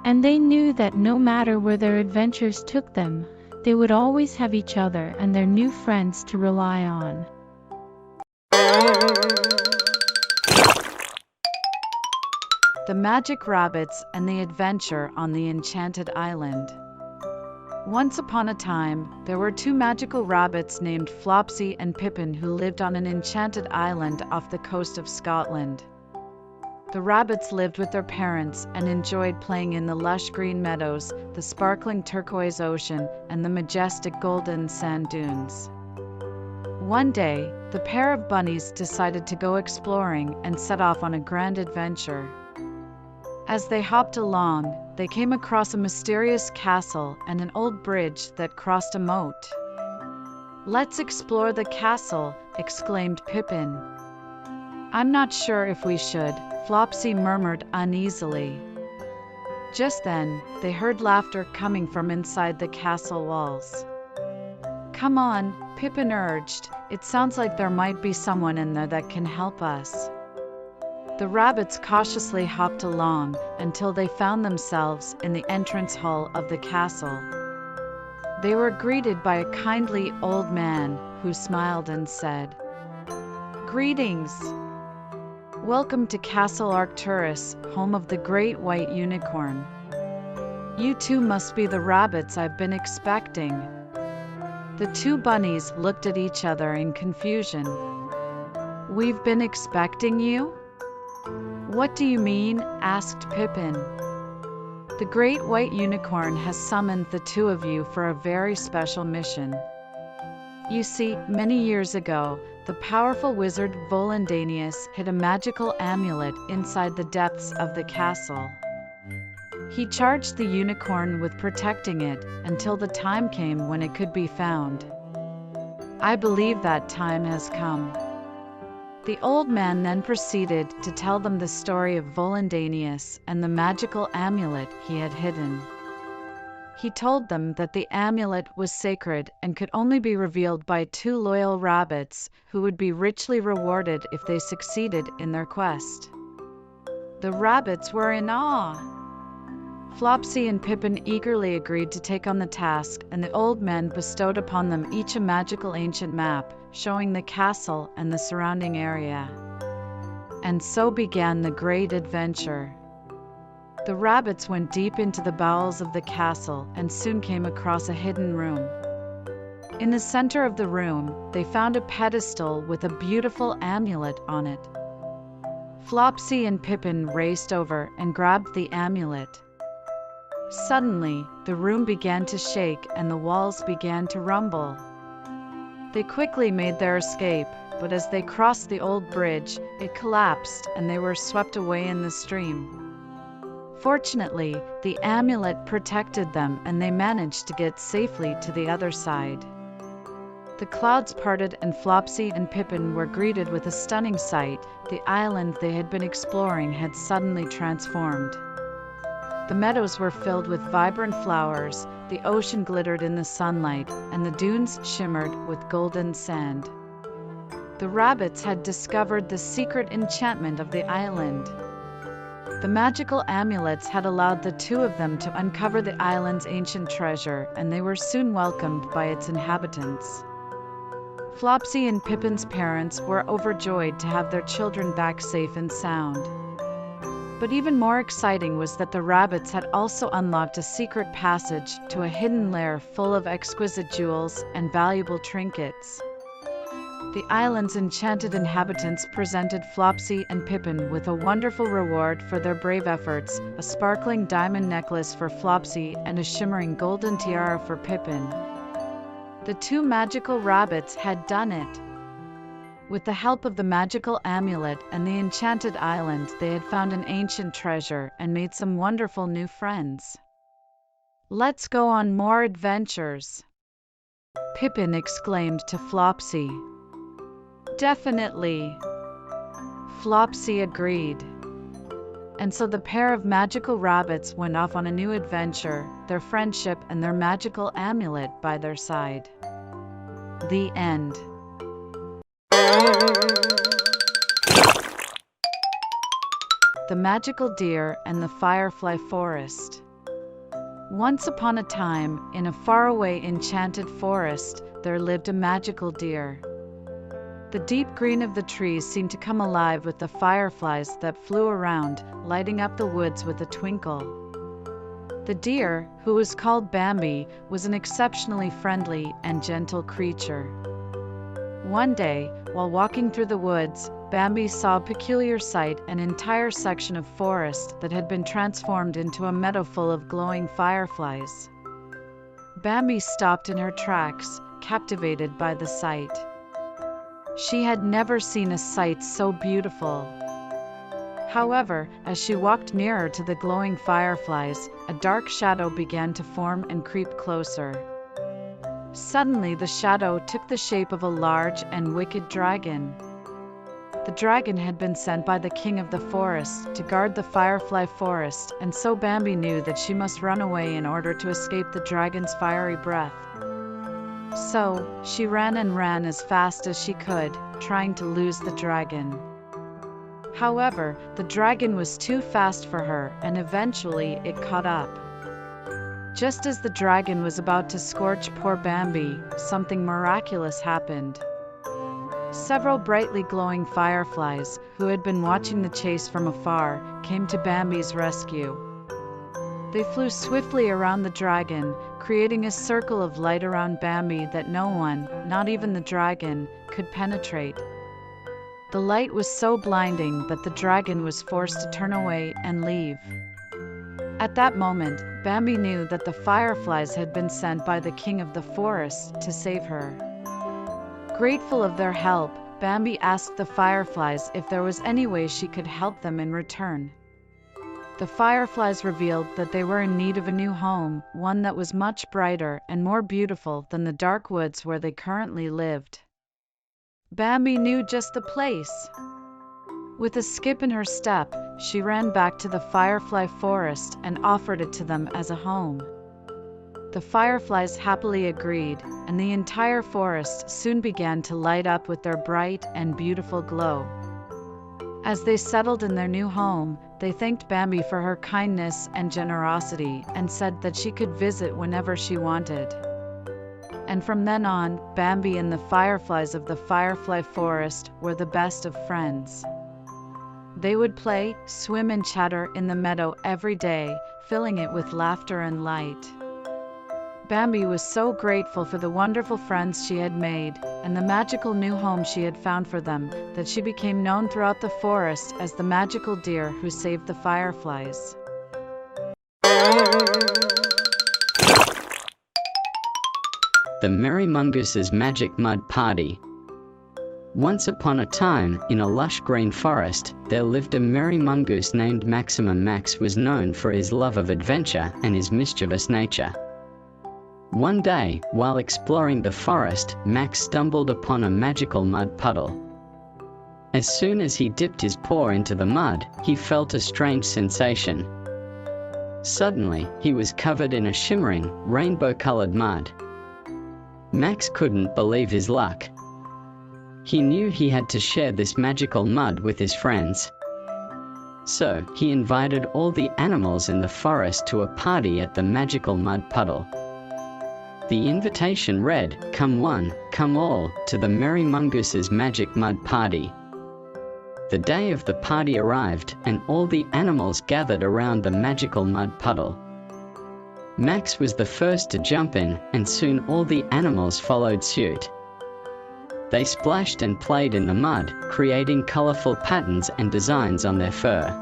And they knew that no matter where their adventures took them, they would always have each other and their new friends to rely on. The Magic Rabbits and the Adventure on the Enchanted Island. Once upon a time, there were two magical rabbits named Flopsy and Pippin who lived on an enchanted island off the coast of Scotland. The rabbits lived with their parents and enjoyed playing in the lush green meadows, the sparkling turquoise ocean, and the majestic golden sand dunes. One day, the pair of bunnies decided to go exploring and set off on a grand adventure. As they hopped along, they came across a mysterious castle and an old bridge that crossed a moat. "Let's explore the castle," exclaimed Pippin. "I'm not sure if we should," Flopsy murmured uneasily. Just then, they heard laughter coming from inside the castle walls. "Come on," Pippin urged. "It sounds like there might be someone in there that can help us." The rabbits cautiously hopped along until they found themselves in the entrance hall of the castle. They were greeted by a kindly old man who smiled and said, "Greetings. Welcome to Castle Arcturus, home of the great white unicorn. You two must be the rabbits I've been expecting." The two bunnies looked at each other in confusion. "We've been expecting you?" "What do you mean?" asked Pippin. "The great white unicorn has summoned the two of you for a very special mission. You see, many years ago, the powerful wizard Volendanius hid a magical amulet inside the depths of the castle. He charged the unicorn with protecting it until the time came when it could be found. I believe that time has come." The old man then proceeded to tell them the story of Volendanius and the magical amulet he had hidden. He told them that the amulet was sacred and could only be revealed by two loyal rabbits who would be richly rewarded if they succeeded in their quest. The rabbits were in awe. Flopsy and Pippin eagerly agreed to take on the task, and the old man bestowed upon them each a magical ancient map, showing the castle and the surrounding area. And so began the great adventure. The rabbits went deep into the bowels of the castle and soon came across a hidden room. In the center of the room, they found a pedestal with a beautiful amulet on it. Flopsy and Pippin raced over and grabbed the amulet. Suddenly, the room began to shake and the walls began to rumble. They quickly made their escape, but as they crossed the old bridge, it collapsed and they were swept away in the stream. Fortunately, the amulet protected them and they managed to get safely to the other side. The clouds parted and Flopsy and Pippin were greeted with a stunning sight. The island they had been exploring had suddenly transformed. The meadows were filled with vibrant flowers, the ocean glittered in the sunlight, and the dunes shimmered with golden sand. The rabbits had discovered the secret enchantment of the island. The magical amulets had allowed the two of them to uncover the island's ancient treasure, and they were soon welcomed by its inhabitants. Flopsy and Pippin's parents were overjoyed to have their children back safe and sound. But even more exciting was that the rabbits had also unlocked a secret passage to a hidden lair full of exquisite jewels and valuable trinkets. The island's enchanted inhabitants presented Flopsy and Pippin with a wonderful reward for their brave efforts, a sparkling diamond necklace for Flopsy and a shimmering golden tiara for Pippin. The two magical rabbits had done it. With the help of the magical amulet and the enchanted island, they had found an ancient treasure and made some wonderful new friends. "Let's go on more adventures," Pippin exclaimed to Flopsy. "Definitely," Flopsy agreed. And so the pair of magical rabbits went off on a new adventure, their friendship and their magical amulet by their side. The end. The Magical Deer and the Firefly Forest. Once upon a time, in a faraway enchanted forest, there lived a magical deer. The deep green of the trees seemed to come alive with the fireflies that flew around, lighting up the woods with a twinkle. The deer, who was called Bambi, was an exceptionally friendly and gentle creature. One day, while walking through the woods, Bambi saw a peculiar sight: an entire section of forest that had been transformed into a meadow full of glowing fireflies. Bambi stopped in her tracks, captivated by the sight. She had never seen a sight so beautiful. However, as she walked nearer to the glowing fireflies, a dark shadow began to form and creep closer. Suddenly, the shadow took the shape of a large and wicked dragon. The dragon had been sent by the king of the forest to guard the firefly forest, and so Bambi knew that she must run away in order to escape the dragon's fiery breath. So, she ran and ran as fast as she could, trying to lose the dragon. However, the dragon was too fast for her, and eventually it caught up. Just as the dragon was about to scorch poor Bambi, something miraculous happened. Several brightly glowing fireflies, who had been watching the chase from afar, came to Bambi's rescue. They flew swiftly around the dragon, creating a circle of light around Bambi that no one, not even the dragon, could penetrate. The light was so blinding that the dragon was forced to turn away and leave. At that moment, Bambi knew that the fireflies had been sent by the king of the forest to save her. Grateful of their help, Bambi asked the fireflies if there was any way she could help them in return. The fireflies revealed that they were in need of a new home, one that was much brighter and more beautiful than the dark woods where they currently lived. Bambi knew just the place. With a skip in her step, she ran back to the firefly forest and offered it to them as a home. The fireflies happily agreed, and the entire forest soon began to light up with their bright and beautiful glow. As they settled in their new home, they thanked Bambi for her kindness and generosity and said that she could visit whenever she wanted. And from then on, Bambi and the fireflies of the Firefly Forest were the best of friends. They would play, swim, and chatter in the meadow every day, filling it with laughter and light. Bambi was so grateful for the wonderful friends she had made, and the magical new home she had found for them, that she became known throughout the forest as the magical deer who saved the fireflies. The Merry Mungus's Magic Mud Party. Once upon a time, in a lush green forest, there lived a merry mongoose named Maximum. Max was known for his love of adventure and his mischievous nature. One day, while exploring the forest, Max stumbled upon a magical mud puddle. As soon as he dipped his paw into the mud, he felt a strange sensation. Suddenly, he was covered in a shimmering, rainbow-colored mud. Max couldn't believe his luck. He knew he had to share this magical mud with his friends. So, he invited all the animals in the forest to a party at the magical mud puddle. The invitation read, "Come one, come all, to the Merry Mungoose's Magic Mud Party." The day of the party arrived, and all the animals gathered around the magical mud puddle. Max was the first to jump in, and soon all the animals followed suit. They splashed and played in the mud, creating colorful patterns and designs on their fur.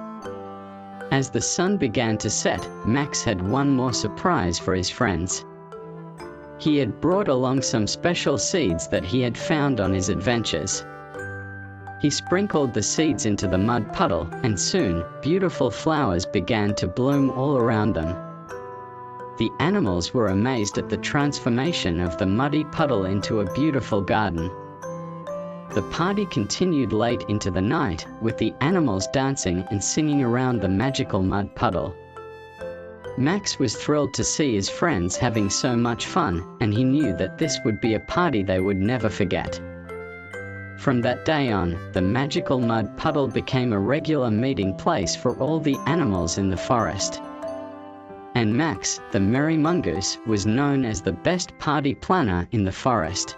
As the sun began to set, Max had one more surprise for his friends. He had brought along some special seeds that he had found on his adventures. He sprinkled the seeds into the mud puddle, and soon, beautiful flowers began to bloom all around them. The animals were amazed at the transformation of the muddy puddle into a beautiful garden. The party continued late into the night, with the animals dancing and singing around the magical mud puddle. Max was thrilled to see his friends having so much fun, and he knew that this would be a party they would never forget. From that day on, the magical mud puddle became a regular meeting place for all the animals in the forest. And Max, the Merry Mongoose, was known as the best party planner in the forest.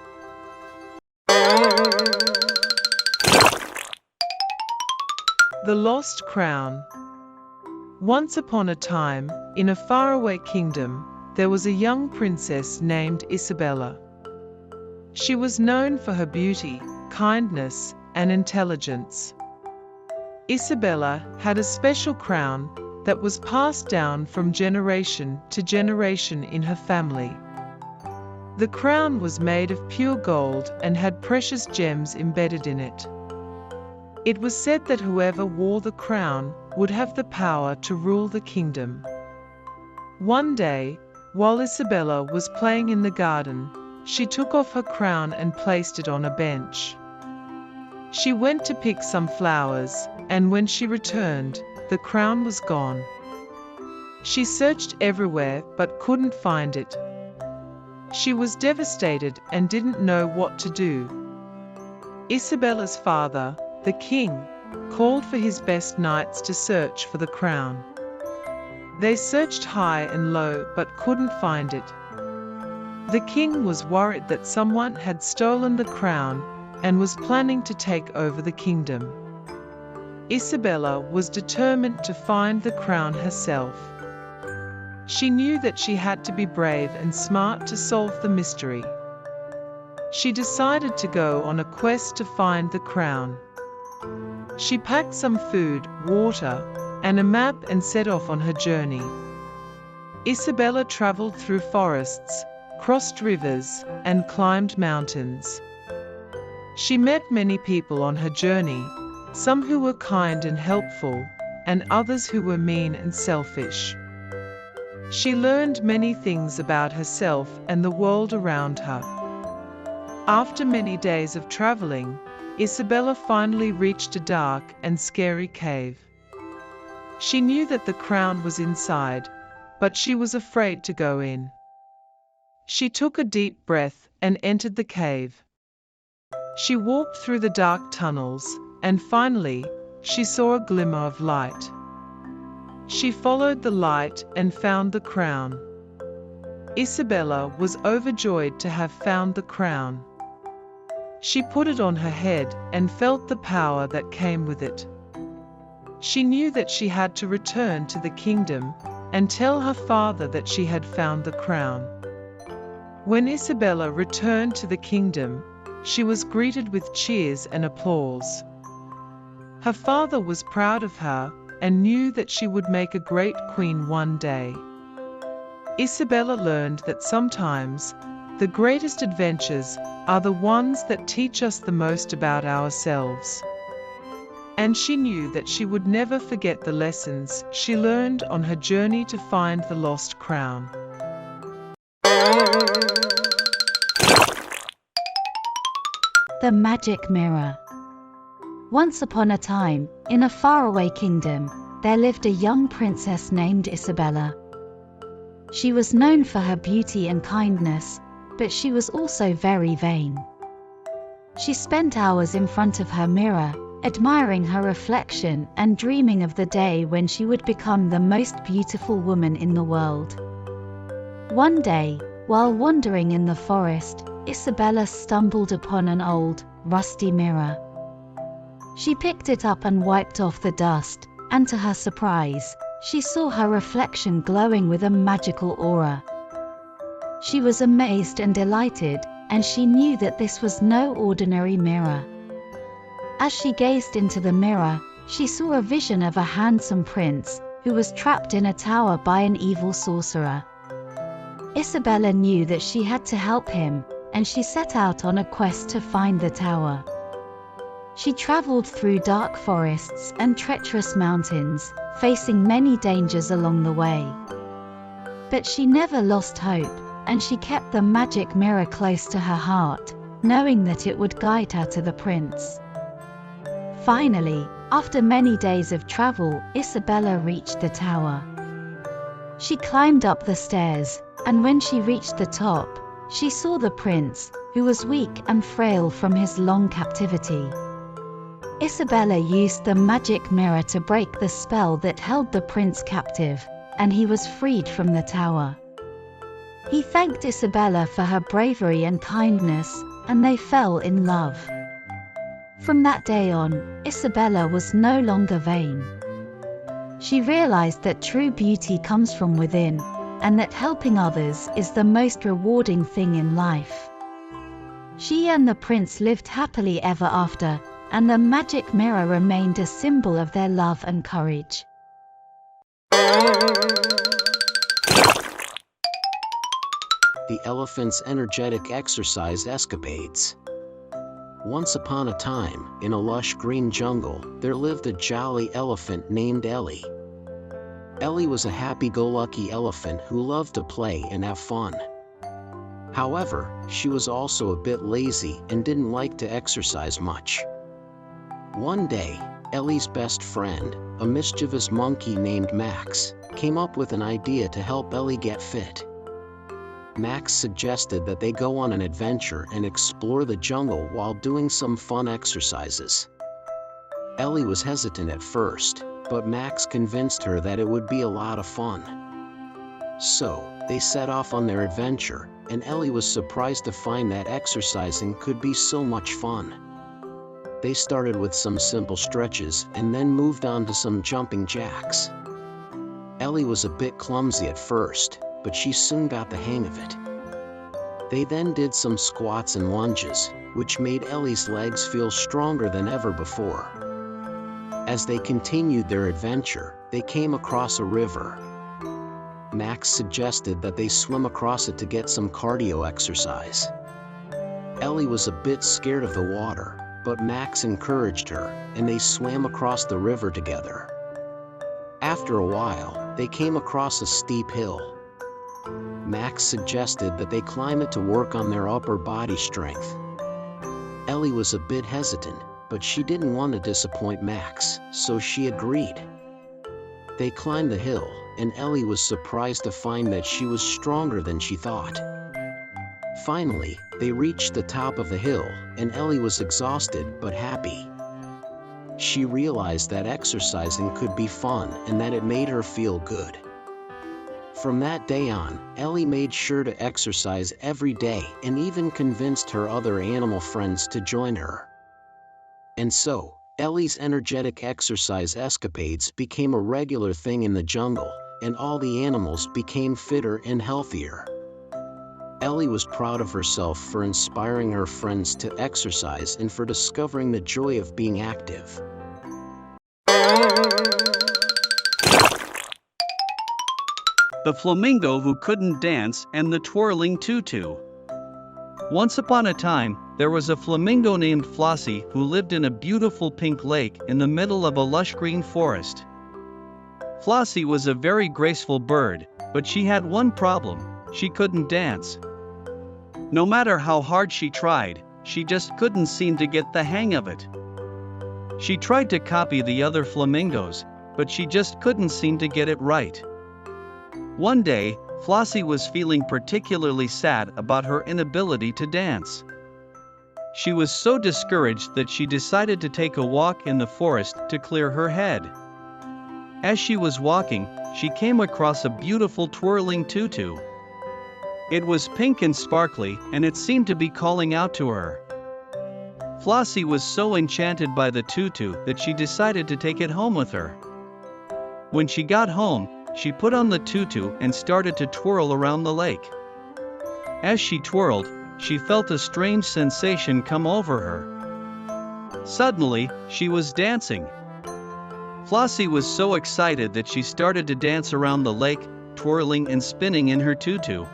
The Lost Crown. Once upon a time, in a faraway kingdom, there was a young princess named Isabella. She was known for her beauty, kindness, and intelligence. Isabella had a special crown that was passed down from generation to generation in her family. The crown was made of pure gold and had precious gems embedded in it. It was said that whoever wore the crown would have the power to rule the kingdom. One day, while Isabella was playing in the garden, she took off her crown and placed it on a bench. She went to pick some flowers, and when she returned, the crown was gone. She searched everywhere but couldn't find it. She was devastated and didn't know what to do. Isabella's father, the king, called for his best knights to search for the crown. They searched high and low but couldn't find it. The king was worried that someone had stolen the crown and was planning to take over the kingdom. Isabella was determined to find the crown herself. She knew that she had to be brave and smart to solve the mystery. She decided to go on a quest to find the crown. She packed some food, water, and a map and set off on her journey. Isabella traveled through forests, crossed rivers, and climbed mountains. She met many people on her journey, some who were kind and helpful, and others who were mean and selfish. She learned many things about herself and the world around her. After many days of traveling, Isabella finally reached a dark and scary cave. She knew that the crown was inside, but she was afraid to go in. She took a deep breath and entered the cave. She walked through the dark tunnels, and finally, she saw a glimmer of light. She followed the light and found the crown. Isabella was overjoyed to have found the crown. She put it on her head and felt the power that came with it. She knew that she had to return to the kingdom and tell her father that she had found the crown. When Isabella returned to the kingdom, she was greeted with cheers and applause. Her father was proud of her and knew that she would make a great queen one day. Isabella learned that sometimes the greatest adventures are the ones that teach us the most about ourselves. And she knew that she would never forget the lessons she learned on her journey to find the lost crown. The Magic Mirror. Once upon a time, in a faraway kingdom, there lived a young princess named Isabella. She was known for her beauty and kindness, but she was also very vain. She spent hours in front of her mirror, admiring her reflection and dreaming of the day when she would become the most beautiful woman in the world. One day, while wandering in the forest, Isabella stumbled upon an old, rusty mirror. She picked it up and wiped off the dust, and to her surprise, she saw her reflection glowing with a magical aura. She was amazed and delighted, and she knew that this was no ordinary mirror. As she gazed into the mirror, she saw a vision of a handsome prince, who was trapped in a tower by an evil sorcerer. Isabella knew that she had to help him, and she set out on a quest to find the tower. She traveled through dark forests and treacherous mountains, facing many dangers along the way. But she never lost hope, and she kept the magic mirror close to her heart, knowing that it would guide her to the prince. Finally, after many days of travel, Isabella reached the tower. She climbed up the stairs, and when she reached the top, she saw the prince, who was weak and frail from his long captivity. Isabella used the magic mirror to break the spell that held the prince captive, and he was freed from the tower. He thanked Isabella for her bravery and kindness, and they fell in love. From that day on, Isabella was no longer vain. She realized that true beauty comes from within, and that helping others is the most rewarding thing in life. She and the prince lived happily ever after, and the magic mirror remained a symbol of their love and courage. The elephant's energetic exercise escapades. Once upon a time, in a lush green jungle, there lived a jolly elephant named Ellie. Ellie was a happy-go-lucky elephant who loved to play and have fun. However, she was also a bit lazy and didn't like to exercise much. One day, Ellie's best friend, a mischievous monkey named Max, came up with an idea to help Ellie get fit. Max suggested that they go on an adventure and explore the jungle while doing some fun exercises. Ellie was hesitant at first, but Max convinced her that it would be a lot of fun. So, they set off on their adventure, and Ellie was surprised to find that exercising could be so much fun. They started with some simple stretches and then moved on to some jumping jacks. Ellie was a bit clumsy at first, but she soon got the hang of it. They then did some squats and lunges, which made Ellie's legs feel stronger than ever before. As they continued their adventure, they came across a river. Max suggested that they swim across it to get some cardio exercise. Ellie was a bit scared of the water, but Max encouraged her, and they swam across the river together. After a while, they came across a steep hill. Max suggested that they climb it to work on their upper body strength. Ellie was a bit hesitant, but she didn't want to disappoint Max, so she agreed. They climbed the hill, and Ellie was surprised to find that she was stronger than she thought. Finally, they reached the top of the hill, and Ellie was exhausted but happy. She realized that exercising could be fun and that it made her feel good. From that day on, Ellie made sure to exercise every day and even convinced her other animal friends to join her. And so, Ellie's energetic exercise escapades became a regular thing in the jungle, and all the animals became fitter and healthier. Ellie was proud of herself for inspiring her friends to exercise and for discovering the joy of being active. The Flamingo Who Couldn't Dance and the Twirling Tutu. Once upon a time, there was a flamingo named Flossie who lived in a beautiful pink lake in the middle of a lush green forest. Flossie was a very graceful bird, but she had one problem: she couldn't dance. No matter how hard she tried, she just couldn't seem to get the hang of it. She tried to copy the other flamingos, but she just couldn't seem to get it right. One day, Flossie was feeling particularly sad about her inability to dance. She was so discouraged that she decided to take a walk in the forest to clear her head. As she was walking, she came across a beautiful twirling tutu. It was pink and sparkly, and it seemed to be calling out to her. Flossie was so enchanted by the tutu that she decided to take it home with her. When she got home, she put on the tutu and started to twirl around the lake. As she twirled, she felt a strange sensation come over her. Suddenly, she was dancing. Flossie was so excited that she started to dance around the lake, twirling and spinning in her tutu.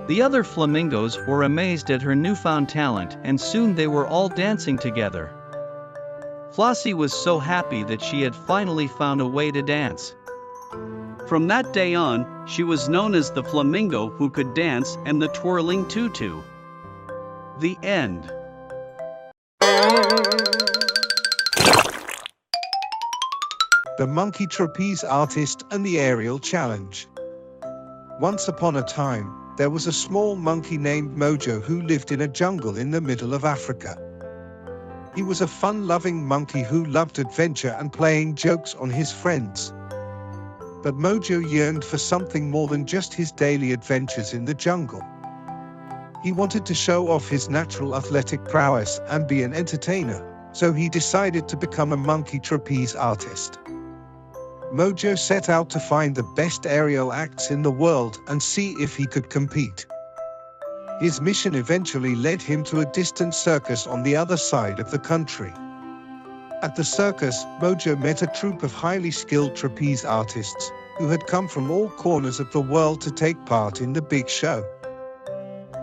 The other flamingos were amazed at her newfound talent, and soon they were all dancing together. Flossie was so happy that she had finally found a way to dance. From that day on, she was known as the flamingo who could dance and the twirling tutu. The end. The Monkey Trapeze Artist and the Aerial Challenge. Once upon a time, there was a small monkey named Mojo who lived in a jungle in the middle of Africa. He was a fun-loving monkey who loved adventure and playing jokes on his friends. But Mojo yearned for something more than just his daily adventures in the jungle. He wanted to show off his natural athletic prowess and be an entertainer, so he decided to become a monkey trapeze artist. Mojo set out to find the best aerial acts in the world and see if he could compete. His mission eventually led him to a distant circus on the other side of the country. At the circus, Mojo met a troupe of highly skilled trapeze artists who had come from all corners of the world to take part in the big show.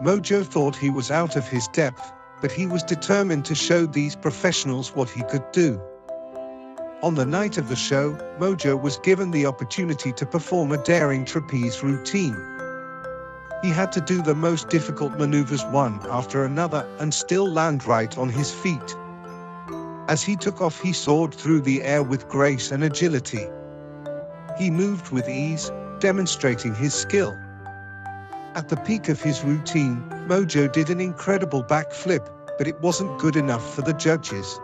Mojo thought he was out of his depth, but he was determined to show these professionals what he could do. On the night of the show, Mojo was given the opportunity to perform a daring trapeze routine. He had to do the most difficult maneuvers one after another and still land right on his feet. As he took off, he soared through the air with grace and agility. He moved with ease, demonstrating his skill. At the peak of his routine, Mojo did an incredible backflip, but it wasn't good enough for the judges.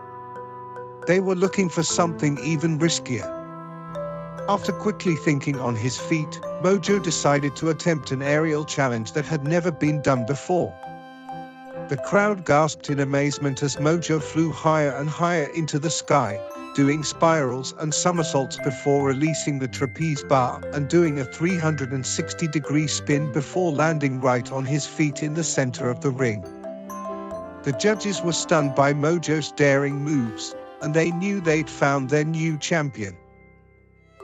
They were looking for something even riskier. After quickly thinking on his feet, Mojo decided to attempt an aerial challenge that had never been done before. The crowd gasped in amazement as Mojo flew higher and higher into the sky, doing spirals and somersaults before releasing the trapeze bar and doing a 360-degree spin before landing right on his feet in the center of the ring. The judges were stunned by Mojo's daring moves, and they knew they'd found their new champion.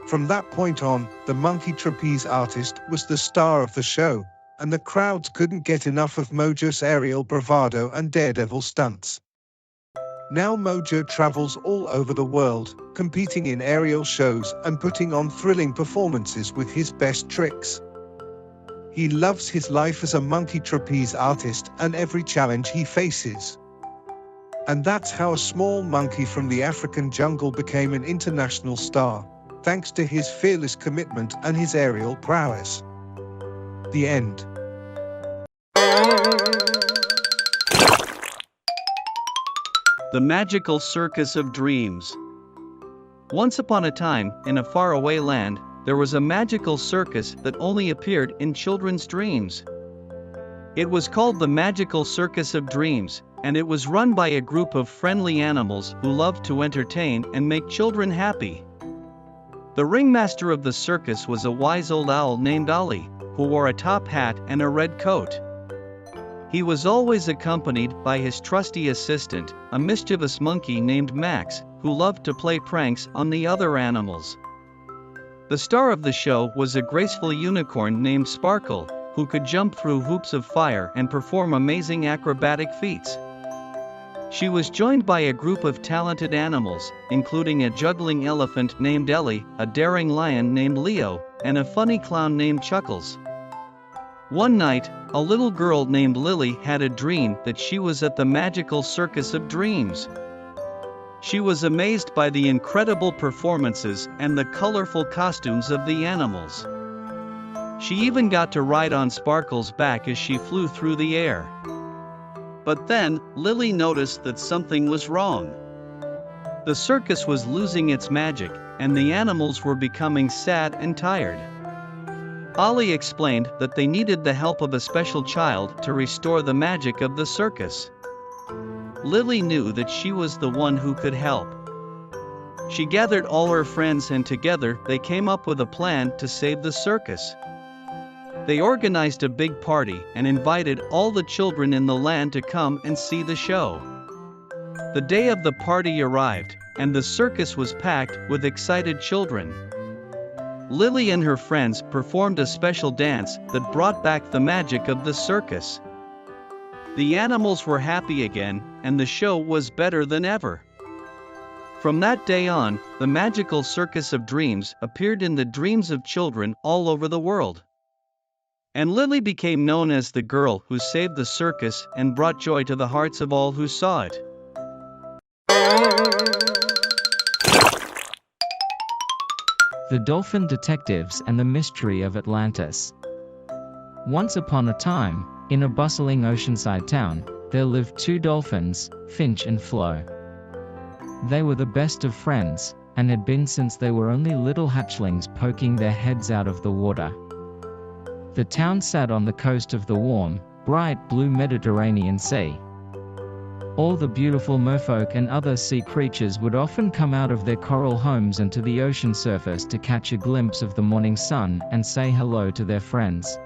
From that point on, the monkey trapeze artist was the star of the show, and the crowds couldn't get enough of Mojo's aerial bravado and daredevil stunts. Now Mojo travels all over the world, competing in aerial shows and putting on thrilling performances with his best tricks. He loves his life as a monkey trapeze artist and every challenge he faces. And that's how a small monkey from the African jungle became an international star, thanks to his fearless commitment and his aerial prowess. The end. The Magical Circus of Dreams. Once upon a time, in a faraway land, there was a magical circus that only appeared in children's dreams. It was called the Magical Circus of Dreams, and it was run by a group of friendly animals who loved to entertain and make children happy. The ringmaster of the circus was a wise old owl named Ali, who wore a top hat and a red coat. He was always accompanied by his trusty assistant, a mischievous monkey named Max, who loved to play pranks on the other animals. The star of the show was a graceful unicorn named Sparkle, who could jump through hoops of fire and perform amazing acrobatic feats. She was joined by a group of talented animals, including a juggling elephant named Ellie, a daring lion named Leo, and a funny clown named Chuckles. One night, a little girl named Lily had a dream that she was at the magical circus of dreams. She was amazed by the incredible performances and the colorful costumes of the animals. She even got to ride on Sparkle's back as she flew through the air. But then, Lily noticed that something was wrong. The circus was losing its magic, and the animals were becoming sad and tired. Ollie explained that they needed the help of a special child to restore the magic of the circus. Lily knew that she was the one who could help. She gathered all her friends and together they came up with a plan to save the circus. They organized a big party and invited all the children in the land to come and see the show. The day of the party arrived, and the circus was packed with excited children. Lily and her friends performed a special dance that brought back the magic of the circus. The animals were happy again, and the show was better than ever. From that day on, the magical circus of dreams appeared in the dreams of children all over the world. And Lily became known as the girl who saved the circus and brought joy to the hearts of all who saw it. The Dolphin Detectives and the Mystery of Atlantis. Once upon a time, in a bustling oceanside town, there lived two dolphins, Finch and Flo. They were the best of friends, and had been since they were only little hatchlings poking their heads out of the water. The town sat on the coast of the warm, bright blue Mediterranean Sea. All the beautiful merfolk and other sea creatures would often come out of their coral homes onto the ocean surface to catch a glimpse of the morning sun and say hello to their friends.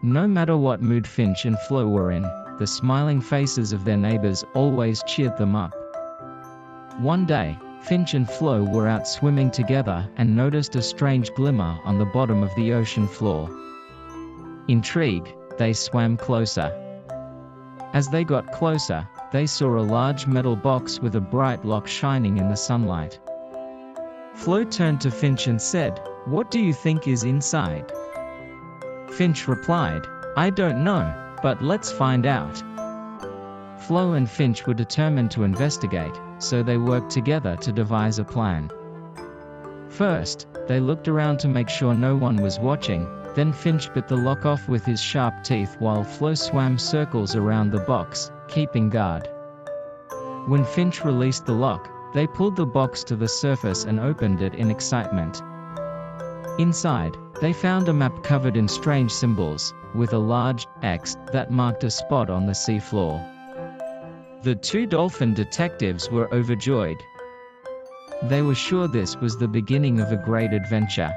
No matter what mood Finch and Flo were in, the smiling faces of their neighbors always cheered them up. One day, Finch and Flo were out swimming together and noticed a strange glimmer on the bottom of the ocean floor. Intrigued, they swam closer. As they got closer, they saw a large metal box with a bright lock shining in the sunlight. Flo turned to Finch and said, "What do you think is inside?" Finch replied, "I don't know, but let's find out." Flo and Finch were determined to investigate, so they worked together to devise a plan. First, they looked around to make sure no one was watching, then Finch bit the lock off with his sharp teeth while Flo swam circles around the box, keeping guard. When Finch released the lock, they pulled the box to the surface and opened it in excitement. Inside, they found a map covered in strange symbols, with a large X that marked a spot on the seafloor. The two dolphin detectives were overjoyed. They were sure this was the beginning of a great adventure.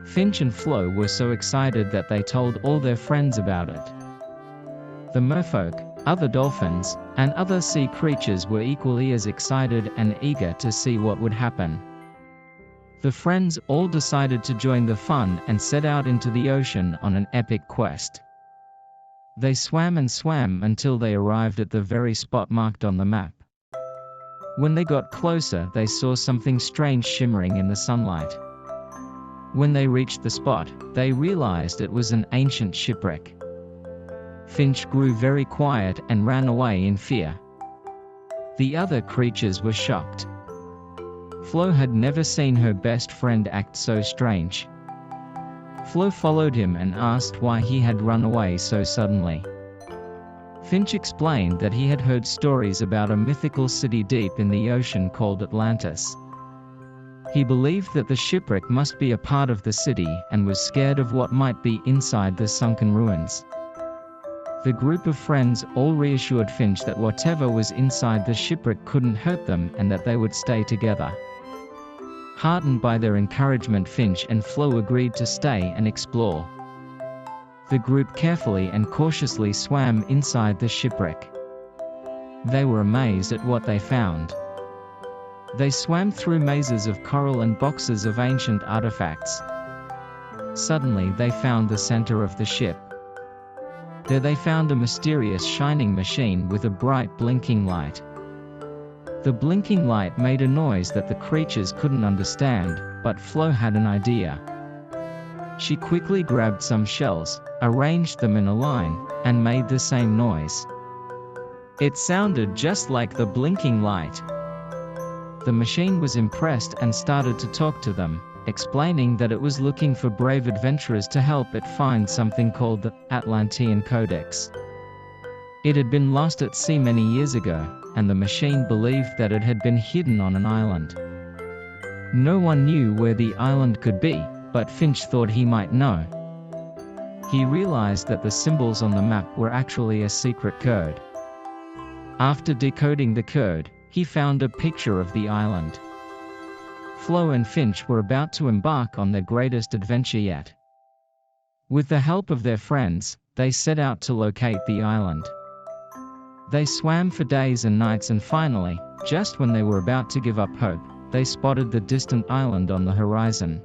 Finch and Flo were so excited that they told all their friends about it. The merfolk, other dolphins, and other sea creatures were equally as excited and eager to see what would happen. The friends all decided to join the fun and set out into the ocean on an epic quest. They swam and swam until they arrived at the very spot marked on the map. When they got closer, they saw something strange shimmering in the sunlight. When they reached the spot, they realized it was an ancient shipwreck. Finch grew very quiet and ran away in fear. The other creatures were shocked. Flo had never seen her best friend act so strange. Flo followed him and asked why he had run away so suddenly. Finch explained that he had heard stories about a mythical city deep in the ocean called Atlantis. He believed that the shipwreck must be a part of the city and was scared of what might be inside the sunken ruins. The group of friends all reassured Finch that whatever was inside the shipwreck couldn't hurt them and that they would stay together. Heartened by their encouragement, Finch and Flo agreed to stay and explore. The group carefully and cautiously swam inside the shipwreck. They were amazed at what they found. They swam through mazes of coral and boxes of ancient artifacts. Suddenly they found the center of the ship. There they found a mysterious shining machine with a bright blinking light. The blinking light made a noise that the creatures couldn't understand, but Flo had an idea. She quickly grabbed some shells, arranged them in a line, and made the same noise. It sounded just like the blinking light. The machine was impressed and started to talk to them, explaining that it was looking for brave adventurers to help it find something called the Atlantean Codex. It had been lost at sea many years ago, and the machine believed that it had been hidden on an island. No one knew where the island could be, but Finch thought he might know. He realized that the symbols on the map were actually a secret code. After decoding the code, he found a picture of the island. Flo and Finch were about to embark on their greatest adventure yet. With the help of their friends, they set out to locate the island. They swam for days and nights, and finally, just when they were about to give up hope, they spotted the distant island on the horizon.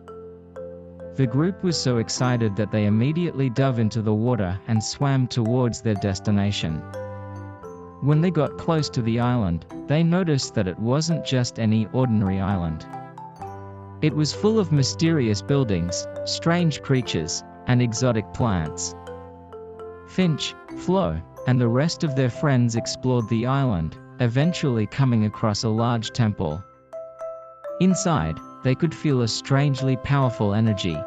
The group was so excited that they immediately dove into the water and swam towards their destination. When they got close to the island, they noticed that it wasn't just any ordinary island. It was full of mysterious buildings, strange creatures, and exotic plants. Finch, Flo, and the rest of their friends explored the island, eventually coming across a large temple. Inside, they could feel a strangely powerful energy.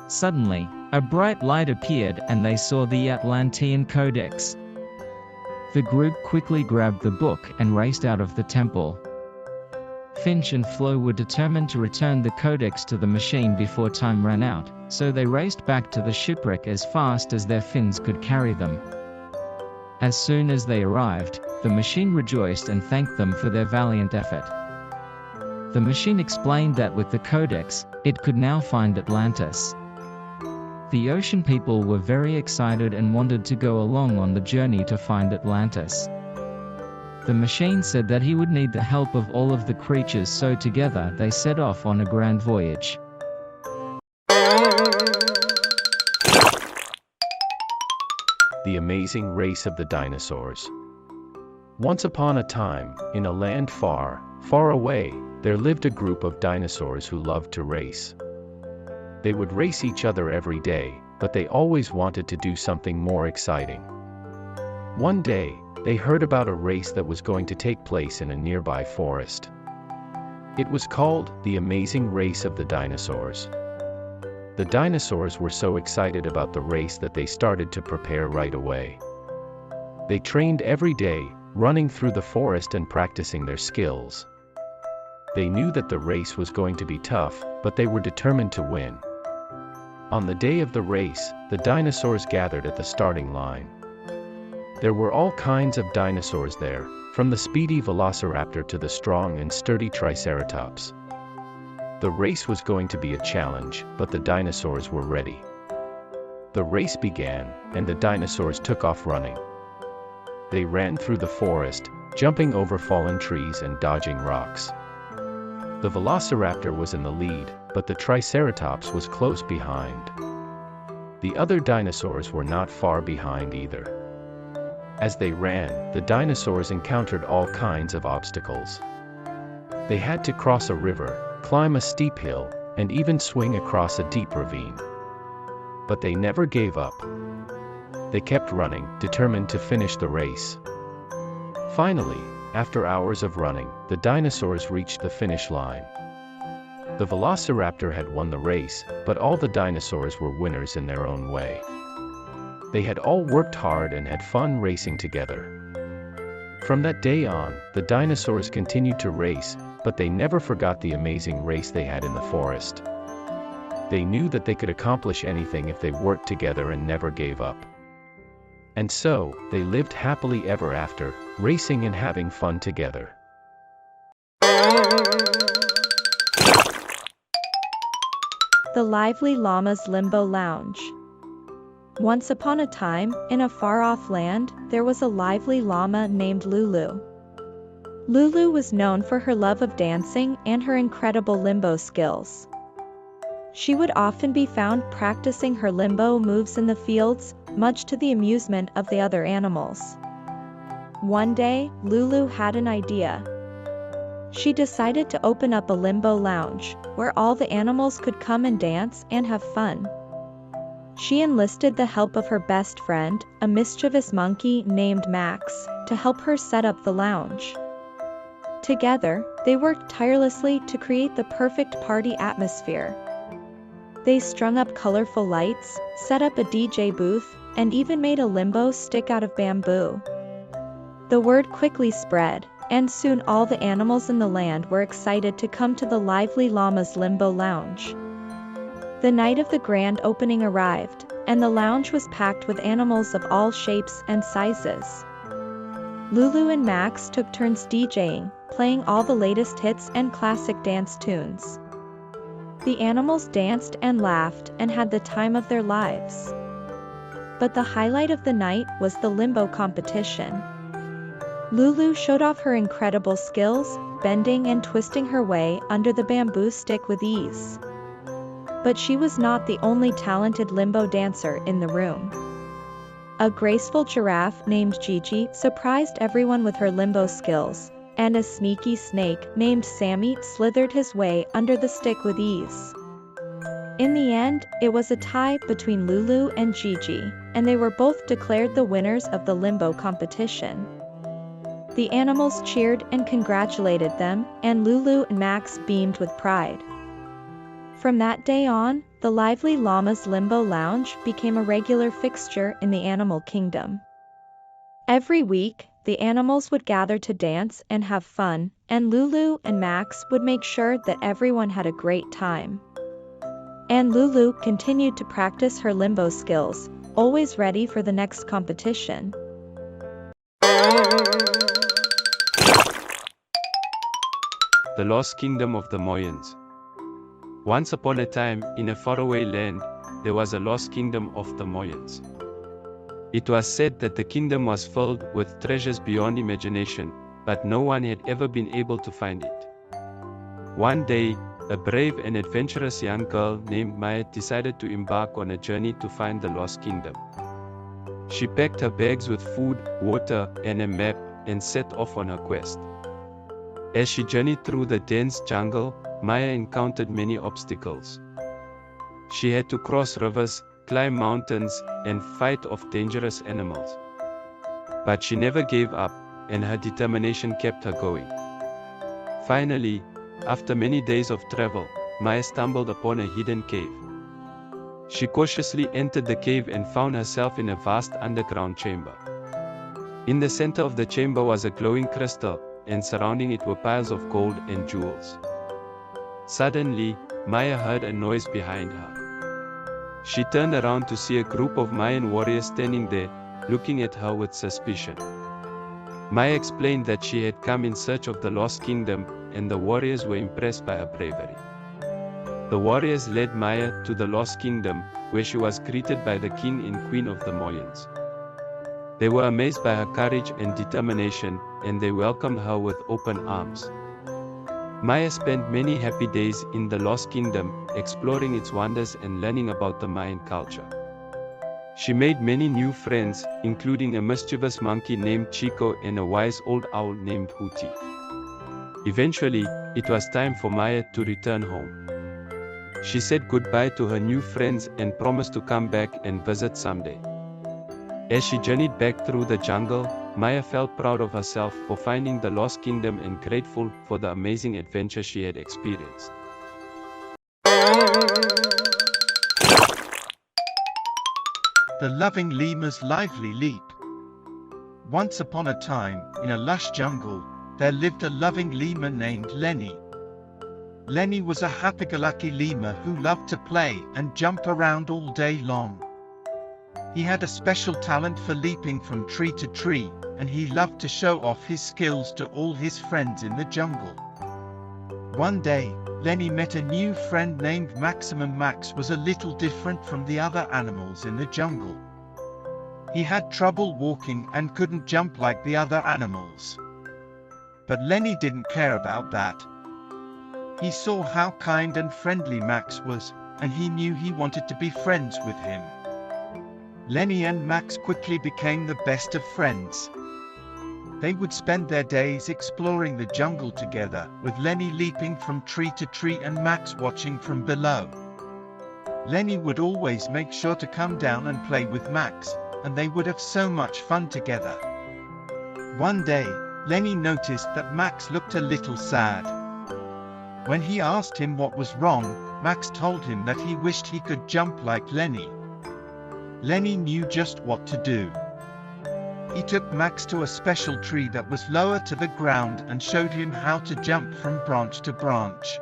Suddenly, a bright light appeared and they saw the Atlantean Codex. The group quickly grabbed the book and raced out of the temple. Finch and Flo were determined to return the codex to the machine before time ran out, so they raced back to the shipwreck as fast as their fins could carry them. As soon as they arrived, the machine rejoiced and thanked them for their valiant effort. The machine explained that with the codex, it could now find Atlantis. The ocean people were very excited and wanted to go along on the journey to find Atlantis. The machine said that he would need the help of all of the creatures, so together they set off on a grand voyage. The Amazing Race of the Dinosaurs. Once upon a time, in a land far, far away, there lived a group of dinosaurs who loved to race. They would race each other every day, but they always wanted to do something more exciting. One day, they heard about a race that was going to take place in a nearby forest. It was called the Amazing Race of the Dinosaurs. The dinosaurs were so excited about the race that they started to prepare right away. They trained every day, running through the forest and practicing their skills. They knew that the race was going to be tough, but they were determined to win. On the day of the race, the dinosaurs gathered at the starting line. There were all kinds of dinosaurs there, from the speedy velociraptor to the strong and sturdy triceratops. The race was going to be a challenge, but the dinosaurs were ready. The race began, and the dinosaurs took off running. They ran through the forest, jumping over fallen trees and dodging rocks. The velociraptor was in the lead, but the triceratops was close behind. The other dinosaurs were not far behind either. As they ran, the dinosaurs encountered all kinds of obstacles. They had to cross a river, climb a steep hill, and even swing across a deep ravine. But they never gave up. They kept running, determined to finish the race. Finally, after hours of running, the dinosaurs reached the finish line. The velociraptor had won the race, but all the dinosaurs were winners in their own way. They had all worked hard and had fun racing together. From that day on, the dinosaurs continued to race, but they never forgot the amazing race they had in the forest. They knew that they could accomplish anything if they worked together and never gave up. And so, they lived happily ever after, racing and having fun together. The Lively Llama's Limbo Lounge. Once upon a time, in a far-off land, there was a lively llama named Lulu. Lulu was known for her love of dancing and her incredible limbo skills. She would often be found practicing her limbo moves in the fields, much to the amusement of the other animals. One day, Lulu had an idea. she decided to open up a limbo lounge, where all the animals could come and dance and have fun. She enlisted the help of her best friend, a mischievous monkey named Max, to help her set up the lounge. Together, they worked tirelessly to create the perfect party atmosphere. They strung up colorful lights, set up a DJ booth, and even made a limbo stick out of bamboo. The word quickly spread, and soon all the animals in the land were excited to come to the lively llama's limbo lounge. The night of the grand opening arrived, and the lounge was packed with animals of all shapes and sizes. Lulu and Max took turns DJing, playing all the latest hits and classic dance tunes. The animals danced and laughed and had the time of their lives. But the highlight of the night was the limbo competition. Lulu showed off her incredible skills, bending and twisting her way under the bamboo stick with ease. But she was not the only talented limbo dancer in the room. A graceful giraffe named Gigi surprised everyone with her limbo skills, and a sneaky snake named Sammy slithered his way under the stick with ease. In the end, it was a tie between Lulu and Gigi, and they were both declared the winners of the limbo competition. The animals cheered and congratulated them, and Lulu and Max beamed with pride. From that day on, the lively llama's limbo lounge became a regular fixture in the animal kingdom. Every week, the animals would gather to dance and have fun, and Lulu and Max would make sure that everyone had a great time. And Lulu continued to practice her limbo skills, always ready for the next competition. The Lost Kingdom of the Mayans. Once upon a time, in a faraway land, there was a lost kingdom of the Mayans. It was said that the kingdom was filled with treasures beyond imagination, but no one had ever been able to find it. One day, a brave and adventurous young girl named Maya decided to embark on a journey to find the lost kingdom. She packed her bags with food, water, and a map, and set off on her quest. As she journeyed through the dense jungle, Maya encountered many obstacles. She had to cross rivers, climb mountains, and fight off dangerous animals. But she never gave up, and her determination kept her going. Finally, after many days of travel, Maya stumbled upon a hidden cave. She cautiously entered the cave and found herself in a vast underground chamber. In the center of the chamber was a glowing crystal, and surrounding it were piles of gold and jewels. Suddenly, Maya heard a noise behind her. She turned around to see a group of Mayan warriors standing there, looking at her with suspicion. Maya explained that she had come in search of the lost kingdom, and the warriors were impressed by her bravery. The warriors led Maya to the lost kingdom, where she was greeted by the king and queen of the Mayans. They were amazed by her courage and determination, and they welcomed her with open arms. Maya spent many happy days in the Lost Kingdom, exploring its wonders and learning about the Mayan culture. She made many new friends, including a mischievous monkey named Chico and a wise old owl named Hootie. Eventually, it was time for Maya to return home. She said goodbye to her new friends and promised to come back and visit someday. As she journeyed back through the jungle, Maya felt proud of herself for finding the Lost Kingdom and grateful for the amazing adventure she had experienced. The Loving Lemur's Lively Leap. Once upon a time, in a lush jungle, there lived a loving lemur named Lenny. Lenny was a happy-go-lucky lemur who loved to play and jump around all day long. He had a special talent for leaping from tree to tree, and he loved to show off his skills to all his friends in the jungle. One day, Lenny met a new friend named Max. Max was a little different from the other animals in the jungle. He had trouble walking and couldn't jump like the other animals. But Lenny didn't care about that. He saw how kind and friendly Max was, and he knew he wanted to be friends with him. Lenny and Max quickly became the best of friends. They would spend their days exploring the jungle together, with Lenny leaping from tree to tree and Max watching from below. Lenny would always make sure to come down and play with Max, and they would have so much fun together. One day, Lenny noticed that Max looked a little sad. When he asked him what was wrong, Max told him that he wished he could jump like Lenny. Lenny knew just what to do. He took Max to a special tree that was lower to the ground and showed him how to jump from branch to branch.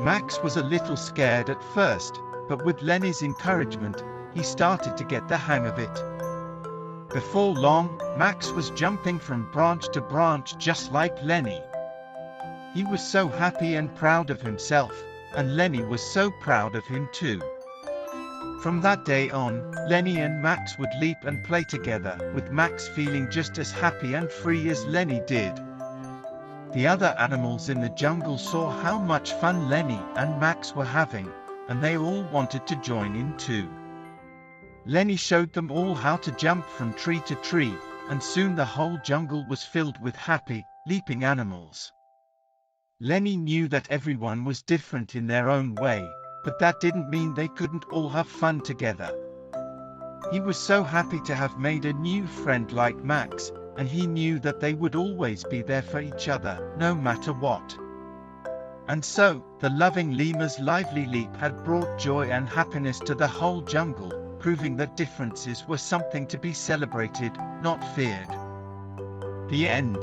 Max was a little scared at first, but with Lenny's encouragement, he started to get the hang of it. Before long, Max was jumping from branch to branch just like Lenny. He was so happy and proud of himself, and Lenny was so proud of him too. From that day on, Lenny and Max would leap and play together, with Max feeling just as happy and free as Lenny did. The other animals in the jungle saw how much fun Lenny and Max were having, and they all wanted to join in too. Lenny showed them all how to jump from tree to tree, and soon the whole jungle was filled with happy, leaping animals. Lenny knew that everyone was different in their own way, but that didn't mean they couldn't all have fun together. He was so happy to have made a new friend like Max, and he knew that they would always be there for each other, no matter what. And so, the loving lemur's lively leap had brought joy and happiness to the whole jungle, proving that differences were something to be celebrated, not feared. The end.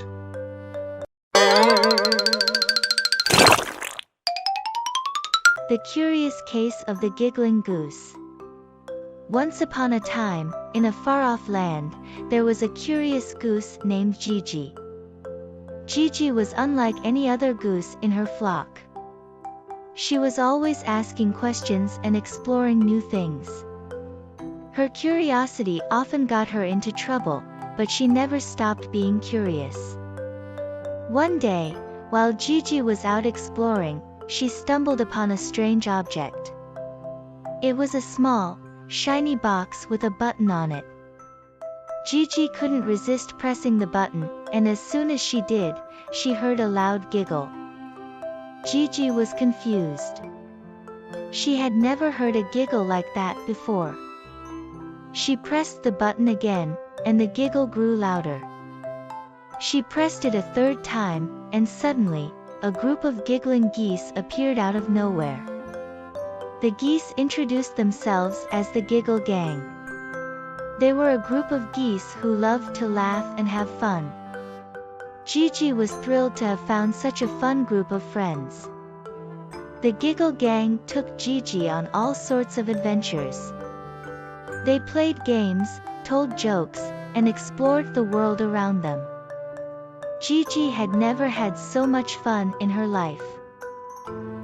The Curious Case of the Giggling Goose. Once upon a time, in a far-off land, there was a curious goose named Gigi. Gigi was unlike any other goose in her flock. She was always asking questions and exploring new things. Her curiosity often got her into trouble, but she never stopped being curious. One day, while Gigi was out exploring, she stumbled upon a strange object. It was a small, shiny box with a button on it. Gigi couldn't resist pressing the button, and as soon as she did, she heard a loud giggle. Gigi was confused. She had never heard a giggle like that before. She pressed the button again, and the giggle grew louder. She pressed it a third time, and suddenly, a group of giggling geese appeared out of nowhere. The geese introduced themselves as the Giggle Gang. They were a group of geese who loved to laugh and have fun. Gigi was thrilled to have found such a fun group of friends. The Giggle Gang took Gigi on all sorts of adventures. They played games, told jokes, and explored the world around them. Gigi had never had so much fun in her life.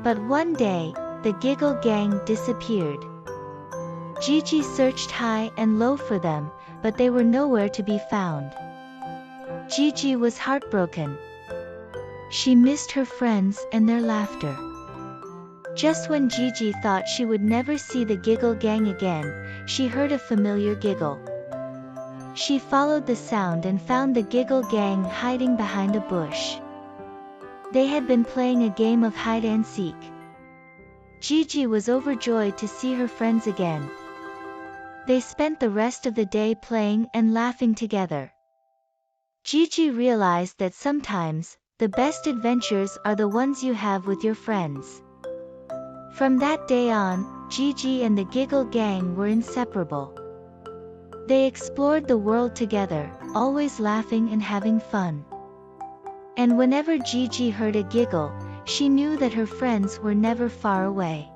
But one day, the Giggle Gang disappeared. Gigi searched high and low for them, but they were nowhere to be found. Gigi was heartbroken. She missed her friends and their laughter. Just when Gigi thought she would never see the Giggle Gang again, she heard a familiar giggle. She followed the sound and found the Giggle Gang hiding behind a bush. They had been playing a game of hide and seek. Gigi was overjoyed to see her friends again. They spent the rest of the day playing and laughing together. Gigi realized that sometimes, the best adventures are the ones you have with your friends. From that day on, Gigi and the Giggle Gang were inseparable. They explored the world together, always laughing and having fun. And whenever Gigi heard a giggle, she knew that her friends were never far away.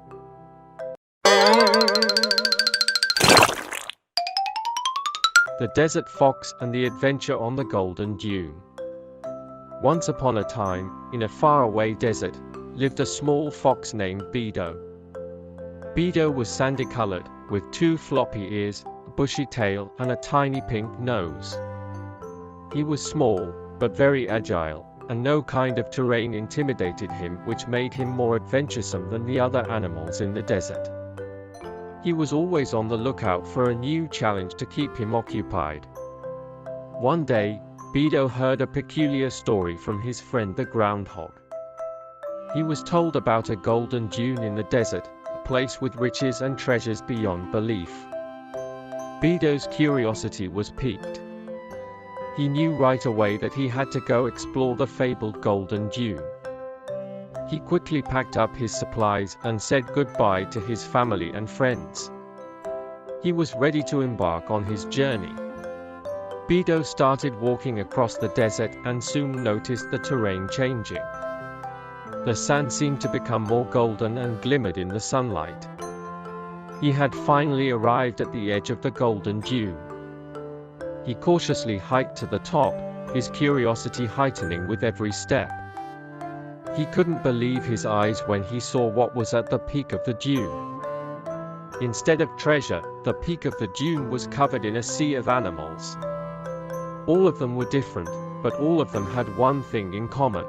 The Desert Fox and the Adventure on the Golden Dune. Once upon a time, in a faraway desert, lived a small fox named Beedo. Beedo was sandy-colored, with 2 floppy ears, a bushy tail, and a tiny pink nose. He was small, but very agile, and no kind of terrain intimidated him, which made him more adventuresome than the other animals in the desert. He was always on the lookout for a new challenge to keep him occupied. One day, Beto heard a peculiar story from his friend the groundhog. He was told about a golden dune in the desert, a place with riches and treasures beyond belief. Beto's curiosity was piqued. He knew right away that he had to go explore the fabled golden dune. He quickly packed up his supplies and said goodbye to his family and friends. He was ready to embark on his journey. Beto started walking across the desert and soon noticed the terrain changing. The sand seemed to become more golden and glimmered in the sunlight. He had finally arrived at the edge of the golden dune. He cautiously hiked to the top, his curiosity heightening with every step. He couldn't believe his eyes when he saw what was at the peak of the dune. Instead of treasure, the peak of the dune was covered in a sea of animals. All of them were different, but all of them had one thing in common.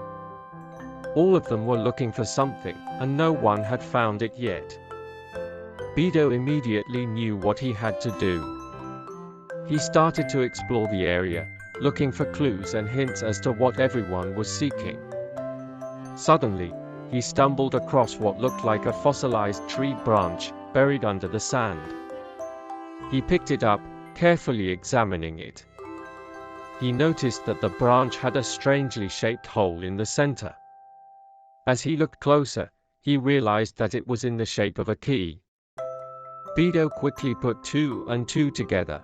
All of them were looking for something, and no one had found it yet. Beto immediately knew what he had to do. He started to explore the area, looking for clues and hints as to what everyone was seeking. Suddenly, he stumbled across what looked like a fossilized tree branch, buried under the sand. He picked it up, carefully examining it. He noticed that the branch had a strangely shaped hole in the center. As he looked closer, he realized that it was in the shape of a key. Beto quickly put two and two together.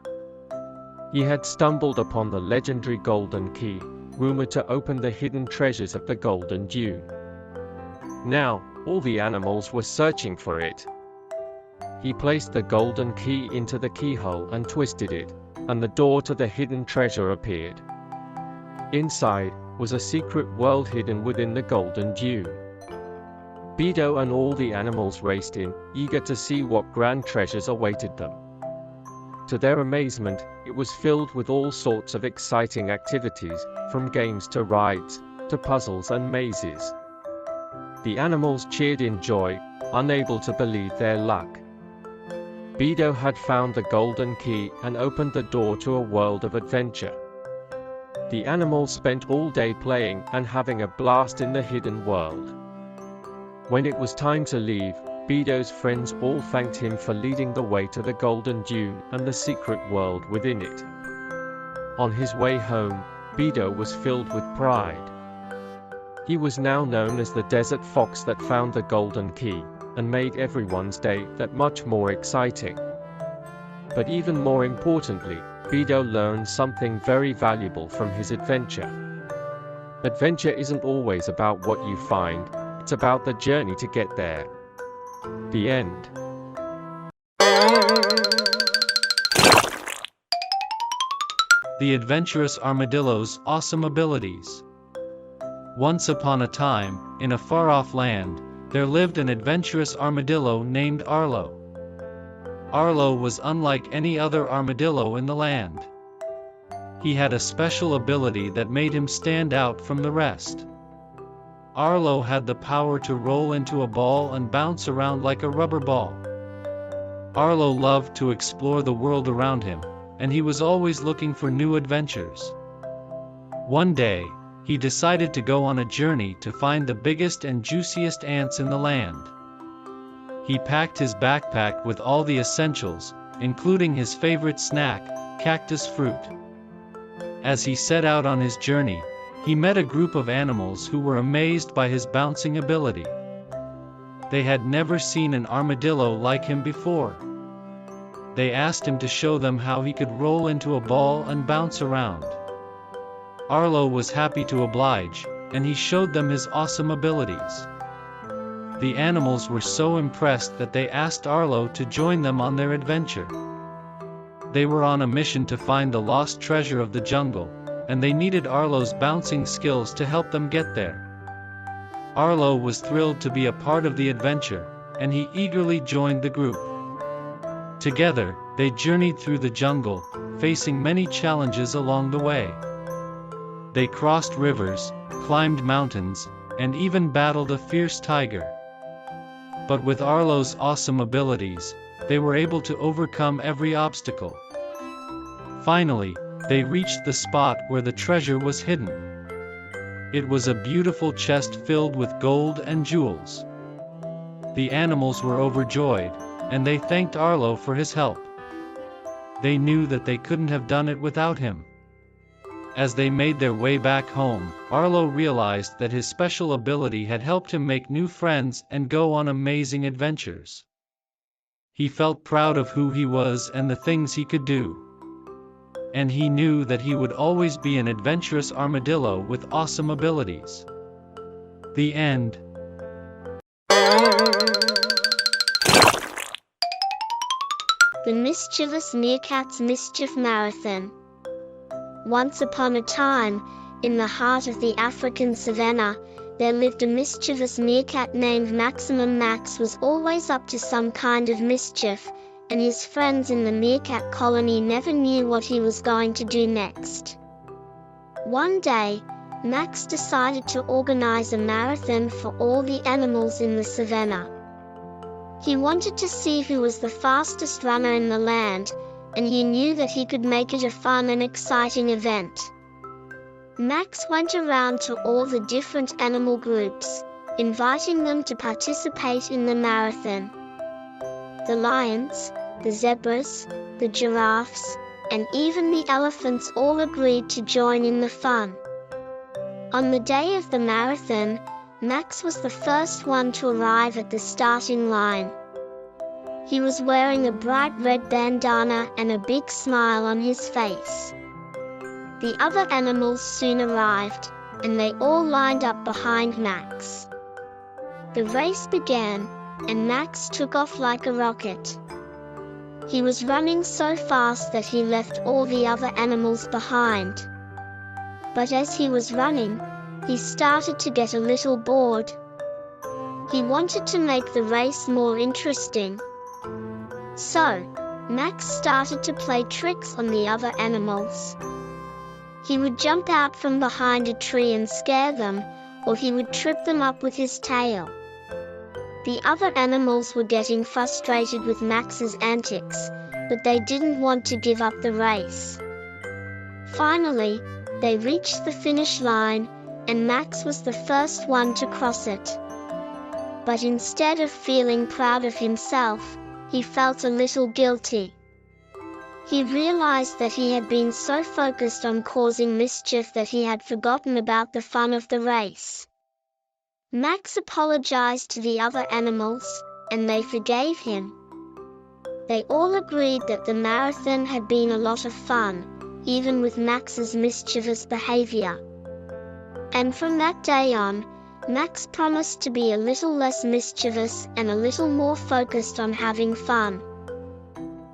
He had stumbled upon the legendary golden key, rumored to open the hidden treasures of the golden dune. Now, all the animals were searching for it. He placed the golden key into the keyhole and twisted it, and the door to the hidden treasure appeared. Inside was a secret world hidden within the golden dune. Beto and all the animals raced in, eager to see what grand treasures awaited them. To their amazement, it was filled with all sorts of exciting activities, from games to rides, to puzzles and mazes. The animals cheered in joy, unable to believe their luck. Beto had found the golden key and opened the door to a world of adventure. The animals spent all day playing and having a blast in the hidden world. When it was time to leave, Beto's friends all thanked him for leading the way to the golden dune and the secret world within it. On his way home, Beto was filled with pride. He was now known as the desert fox that found the golden key, and made everyone's day that much more exciting. But even more importantly, Beto learned something very valuable from his adventure. Adventure isn't always about what you find, it's about the journey to get there. The end. The Adventurous Armadillo's Awesome Abilities. Once upon a time, in a far-off land, there lived an adventurous armadillo named Arlo. Arlo was unlike any other armadillo in the land. He had a special ability that made him stand out from the rest. Arlo had the power to roll into a ball and bounce around like a rubber ball. Arlo loved to explore the world around him, and he was always looking for new adventures. One day, he decided to go on a journey to find the biggest and juiciest ants in the land. He packed his backpack with all the essentials, including his favorite snack, cactus fruit. As he set out on his journey, he met a group of animals who were amazed by his bouncing ability. They had never seen an armadillo like him before. They asked him to show them how he could roll into a ball and bounce around. Arlo was happy to oblige, and he showed them his awesome abilities. The animals were so impressed that they asked Arlo to join them on their adventure. They were on a mission to find the lost treasure of the jungle, and they needed Arlo's bouncing skills to help them get there. Arlo was thrilled to be a part of the adventure, and he eagerly joined the group. Together, they journeyed through the jungle, facing many challenges along the way. They crossed rivers, climbed mountains, and even battled a fierce tiger. But with Arlo's awesome abilities, they were able to overcome every obstacle. Finally, They reached the spot where the treasure was hidden. It was a beautiful chest filled with gold and jewels. The animals were overjoyed, and they thanked Arlo for his help. They knew that they couldn't have done it without him. As they made their way back home, Arlo realized that his special ability had helped him make new friends and go on amazing adventures. He felt proud of who he was and the things he could do. And he knew that he would always be an adventurous armadillo with awesome abilities. The end. The Mischievous Meerkat's Mischief Marathon. Once upon a time, in the heart of the African savannah, there lived a mischievous meerkat named Maximum. Max was always up to some kind of mischief, and his friends in the meerkat colony never knew what he was going to do next. One day, Max decided to organize a marathon for all the animals in the savannah. He wanted to see who was the fastest runner in the land, and he knew that he could make it a fun and exciting event. Max went around to all the different animal groups, inviting them to participate in the marathon. The lions, the zebras, the giraffes, and even the elephants all agreed to join in the fun. On the day of the marathon, Max was the first one to arrive at the starting line. He was wearing a bright red bandana and a big smile on his face. The other animals soon arrived, and they all lined up behind Max. The race began, and Max took off like a rocket. He was running so fast that he left all the other animals behind. But as he was running, he started to get a little bored. He wanted to make the race more interesting. So, Max started to play tricks on the other animals. He would jump out from behind a tree and scare them, or he would trip them up with his tail. The other animals were getting frustrated with Max's antics, but they didn't want to give up the race. Finally, they reached the finish line, and Max was the first one to cross it. But instead of feeling proud of himself, he felt a little guilty. He realized that he had been so focused on causing mischief that he had forgotten about the fun of the race. Max apologized to the other animals, and they forgave him. They all agreed that the marathon had been a lot of fun, even with Max's mischievous behavior. And from that day on, Max promised to be a little less mischievous and a little more focused on having fun.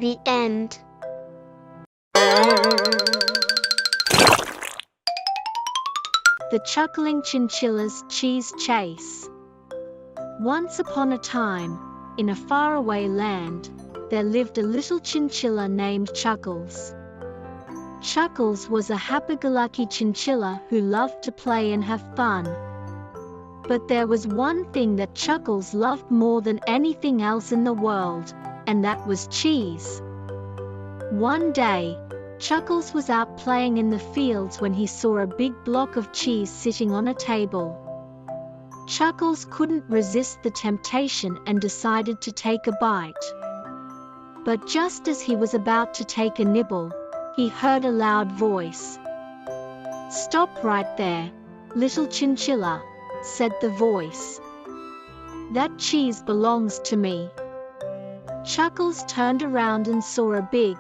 The end. The Chuckling Chinchilla's Cheese Chase. Once upon a time, in a faraway land, there lived a little chinchilla named Chuckles. Chuckles was a happy-go-lucky chinchilla who loved to play and have fun. But there was one thing that Chuckles loved more than anything else in the world, and that was cheese. One day, Chuckles was out playing in the fields when he saw a big block of cheese sitting on a table. Chuckles couldn't resist the temptation and decided to take a bite. But just as he was about to take a nibble, he heard a loud voice. "Stop right there, little chinchilla," said the voice. "That cheese belongs to me." Chuckles turned around and saw a big,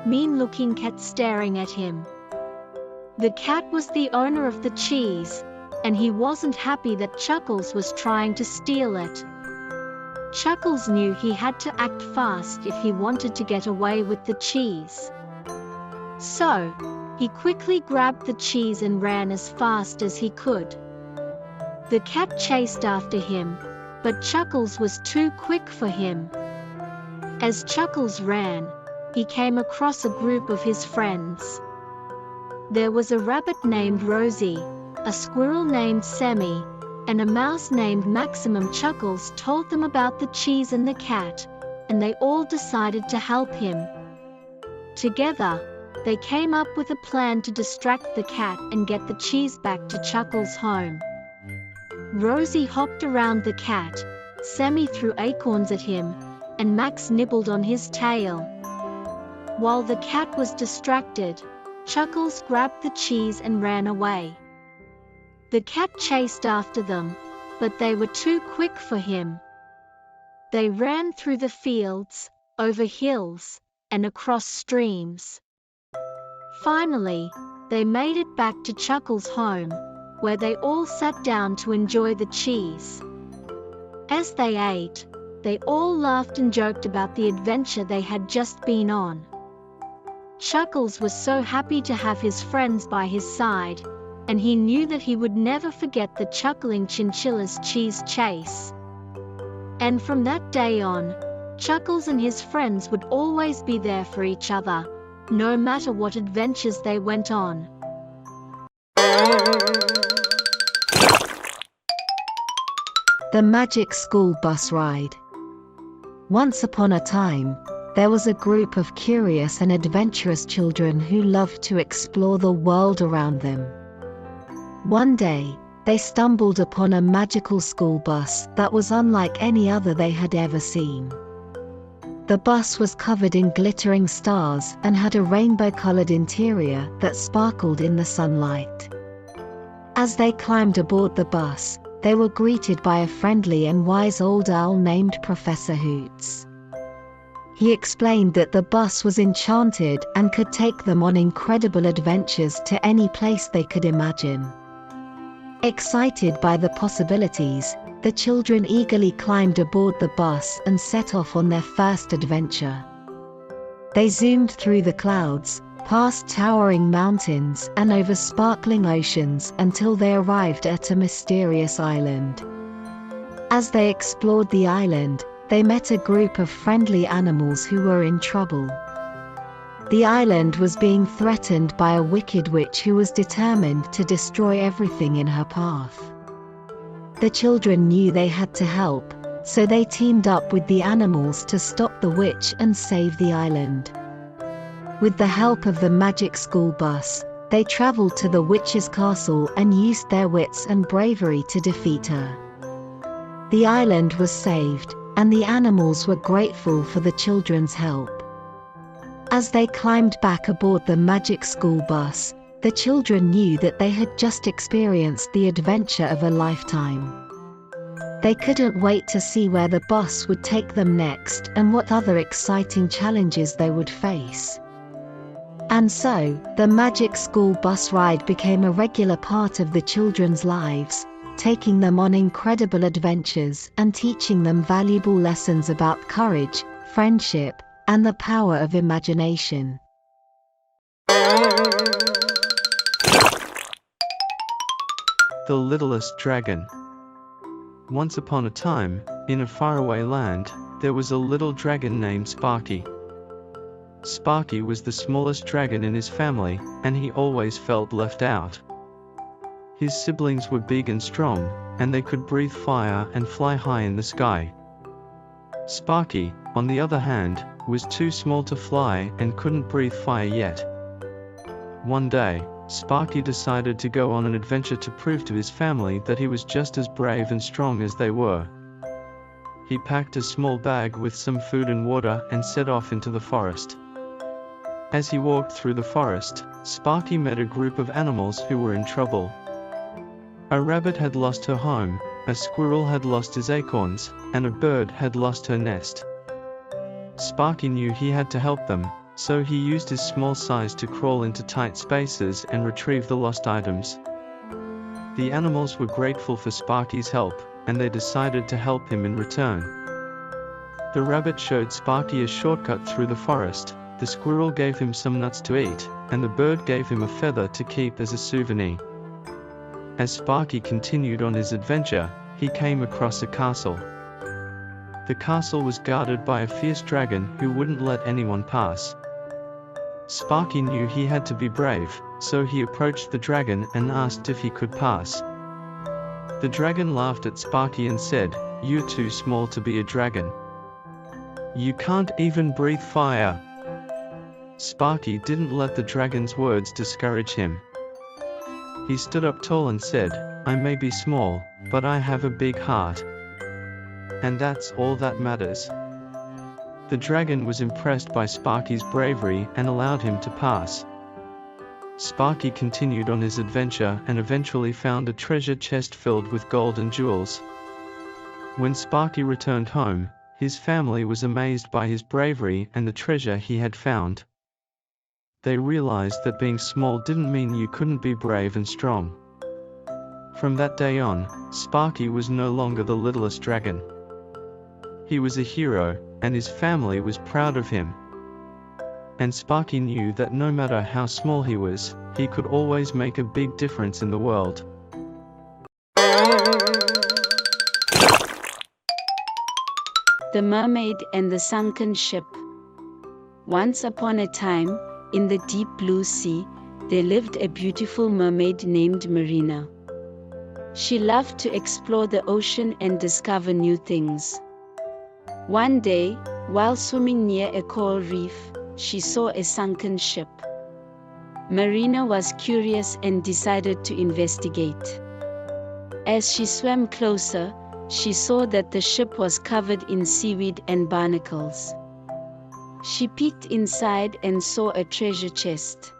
mean-looking cat staring at him. The cat was the owner of the cheese, and he wasn't happy that Chuckles was trying to steal it. Chuckles knew he had to act fast if he wanted to get away with the cheese. So, he quickly grabbed the cheese and ran as fast as he could. The cat chased after him, but Chuckles was too quick for him. As Chuckles ran, he came across a group of his friends. There was a rabbit named Rosie, a squirrel named Sammy, and a mouse named Maximum. Chuckles told them about the cheese and the cat, and they all decided to help him. Together, they came up with a plan to distract the cat and get the cheese back to Chuckles' home. Rosie hopped around the cat, Sammy threw acorns at him, and Max nibbled on his tail. While the cat was distracted, Chuckles grabbed the cheese and ran away. The cat chased after them, but they were too quick for him. They ran through the fields, over hills, and across streams. Finally, they made it back to Chuckles' home, where they all sat down to enjoy the cheese. As they ate, they all laughed and joked about the adventure they had just been on. Chuckles was so happy to have his friends by his side, and he knew that he would never forget the chuckling chinchilla's cheese chase. And from that day on, Chuckles and his friends would always be there for each other, no matter what adventures they went on. The Magic School Bus Ride. Once upon a time, there was a group of curious and adventurous children who loved to explore the world around them. One day, they stumbled upon a magical school bus that was unlike any other they had ever seen. The bus was covered in glittering stars and had a rainbow-colored interior that sparkled in the sunlight. As they climbed aboard the bus, they were greeted by a friendly and wise old owl named Professor Hoots. He explained that the bus was enchanted and could take them on incredible adventures to any place they could imagine. Excited by the possibilities, the children eagerly climbed aboard the bus and set off on their first adventure. They zoomed through the clouds, past towering mountains and over sparkling oceans until they arrived at a mysterious island. As they explored the island, they met a group of friendly animals who were in trouble. The island was being threatened by a wicked witch who was determined to destroy everything in her path. The children knew they had to help, so they teamed up with the animals to stop the witch and save the island. With the help of the magic school bus, they traveled to the witch's castle and used their wits and bravery to defeat her. The island was saved, and the animals were grateful for the children's help. As they climbed back aboard the magic school bus, the children knew that they had just experienced the adventure of a lifetime. They couldn't wait to see where the bus would take them next and what other exciting challenges they would face. And so, the magic school bus ride became a regular part of the children's lives, taking them on incredible adventures and teaching them valuable lessons about courage, friendship, and the power of imagination. The Littlest Dragon. Once upon a time, in a faraway land, there was a little dragon named Sparky. Sparky was the smallest dragon in his family, and he always felt left out. His siblings were big and strong, and they could breathe fire and fly high in the sky. Sparky, on the other hand, was too small to fly and couldn't breathe fire yet. One day, Sparky decided to go on an adventure to prove to his family that he was just as brave and strong as they were. He packed a small bag with some food and water and set off into the forest. As he walked through the forest, Sparky met a group of animals who were in trouble. A rabbit had lost her home, a squirrel had lost his acorns, and a bird had lost her nest. Sparky knew he had to help them, so he used his small size to crawl into tight spaces and retrieve the lost items. The animals were grateful for Sparky's help, and they decided to help him in return. The rabbit showed Sparky a shortcut through the forest, the squirrel gave him some nuts to eat, and the bird gave him a feather to keep as a souvenir. As Sparky continued on his adventure, he came across a castle. The castle was guarded by a fierce dragon who wouldn't let anyone pass. Sparky knew he had to be brave, so he approached the dragon and asked if he could pass. The dragon laughed at Sparky and said, "You're too small to be a dragon. You can't even breathe fire." Sparky didn't let the dragon's words discourage him. He stood up tall and said, "I may be small, but I have a big heart. And that's all that matters." The dragon was impressed by Sparky's bravery and allowed him to pass. Sparky continued on his adventure and eventually found a treasure chest filled with gold and jewels. When Sparky returned home, his family was amazed by his bravery and the treasure he had found. They realized that being small didn't mean you couldn't be brave and strong. From that day on, Sparky was no longer the littlest dragon. He was a hero, and his family was proud of him. And Sparky knew that no matter how small he was, he could always make a big difference in the world. The Mermaid and the Sunken Ship. Once upon a time, in the deep blue sea, there lived a beautiful mermaid named Marina. She loved to explore the ocean and discover new things. One day, while swimming near a coral reef, she saw a sunken ship. Marina was curious and decided to investigate. As she swam closer, she saw that the ship was covered in seaweed and barnacles. She peeked inside and saw a treasure chest.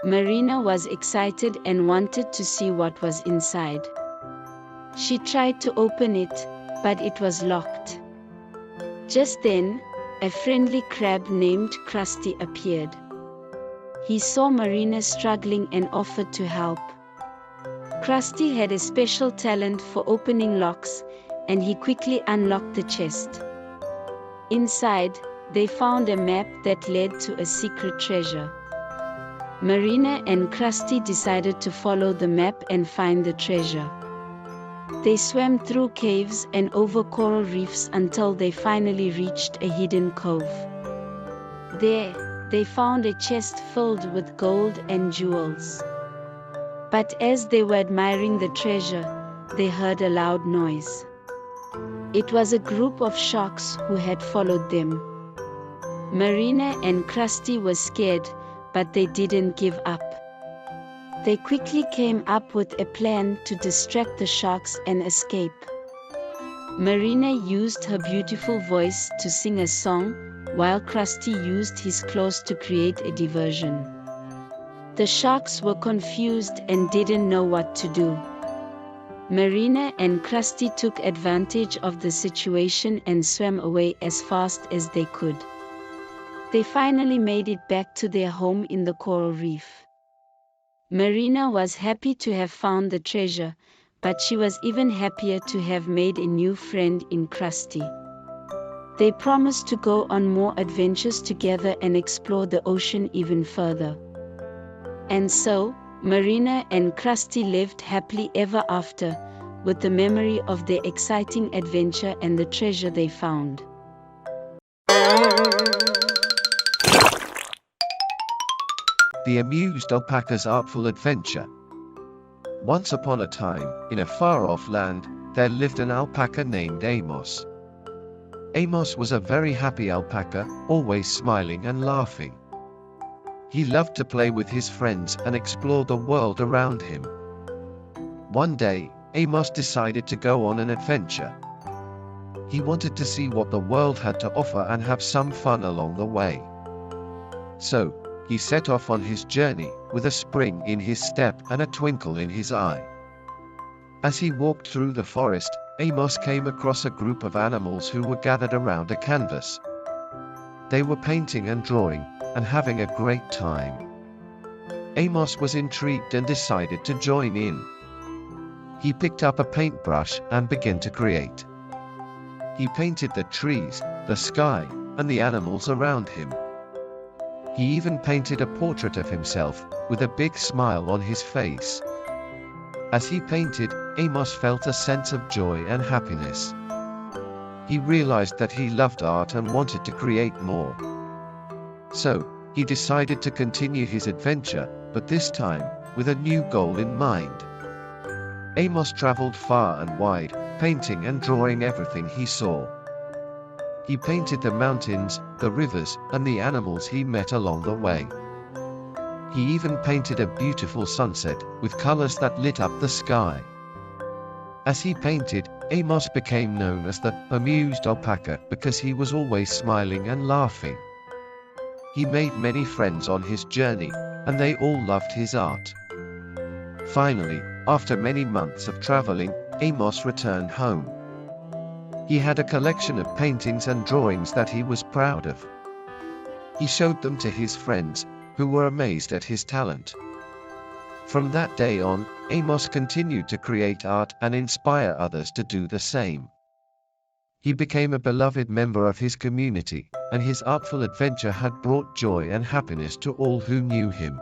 Marina was excited and wanted to see what was inside. She tried to open it, but it was locked. Just then, a friendly crab named Krusty appeared. He saw Marina struggling and offered to help. Krusty had a special talent for opening locks, and he quickly unlocked the chest. Inside, they found a map that led to a secret treasure. Marina and Krusty decided to follow the map and find the treasure. They swam through caves and over coral reefs until they finally reached a hidden cove. There, they found a chest filled with gold and jewels. But as they were admiring the treasure, they heard a loud noise. It was a group of sharks who had followed them. Marina and Krusty were scared, but they didn't give up. They quickly came up with a plan to distract the sharks and escape. Marina used her beautiful voice to sing a song, while Krusty used his claws to create a diversion. The sharks were confused and didn't know what to do. Marina and Krusty took advantage of the situation and swam away as fast as they could. They finally made it back to their home in the coral reef. Marina was happy to have found the treasure, but she was even happier to have made a new friend in Krusty. They promised to go on more adventures together and explore the ocean even further. And so, Marina and Krusty lived happily ever after, with the memory of their exciting adventure and the treasure they found. The Amused Alpaca's Artful Adventure. Once upon a time, in a far-off land, there lived an alpaca named Amos. Amos was a very happy alpaca, always smiling and laughing. He loved to play with his friends and explore the world around him. One day, Amos decided to go on an adventure. He wanted to see what the world had to offer and have some fun along the way. So, he set off on his journey, with a spring in his step and a twinkle in his eye. As he walked through the forest, Amos came across a group of animals who were gathered around a canvas. They were painting and drawing, and having a great time. Amos was intrigued and decided to join in. He picked up a paintbrush and began to create. He painted the trees, the sky, and the animals around him. He even painted a portrait of himself, with a big smile on his face. As he painted, Amos felt a sense of joy and happiness. He realized that he loved art and wanted to create more. So, he decided to continue his adventure, but this time, with a new goal in mind. Amos traveled far and wide, painting and drawing everything he saw. He painted the mountains, the rivers, and the animals he met along the way. He even painted a beautiful sunset, with colors that lit up the sky. As he painted, Amos became known as the amused alpaca because he was always smiling and laughing. He made many friends on his journey, and they all loved his art. Finally, after many months of traveling, Amos returned home. He had a collection of paintings and drawings that he was proud of. He showed them to his friends, who were amazed at his talent. From that day on, Amos continued to create art and inspire others to do the same. He became a beloved member of his community, and his artful adventure had brought joy and happiness to all who knew him.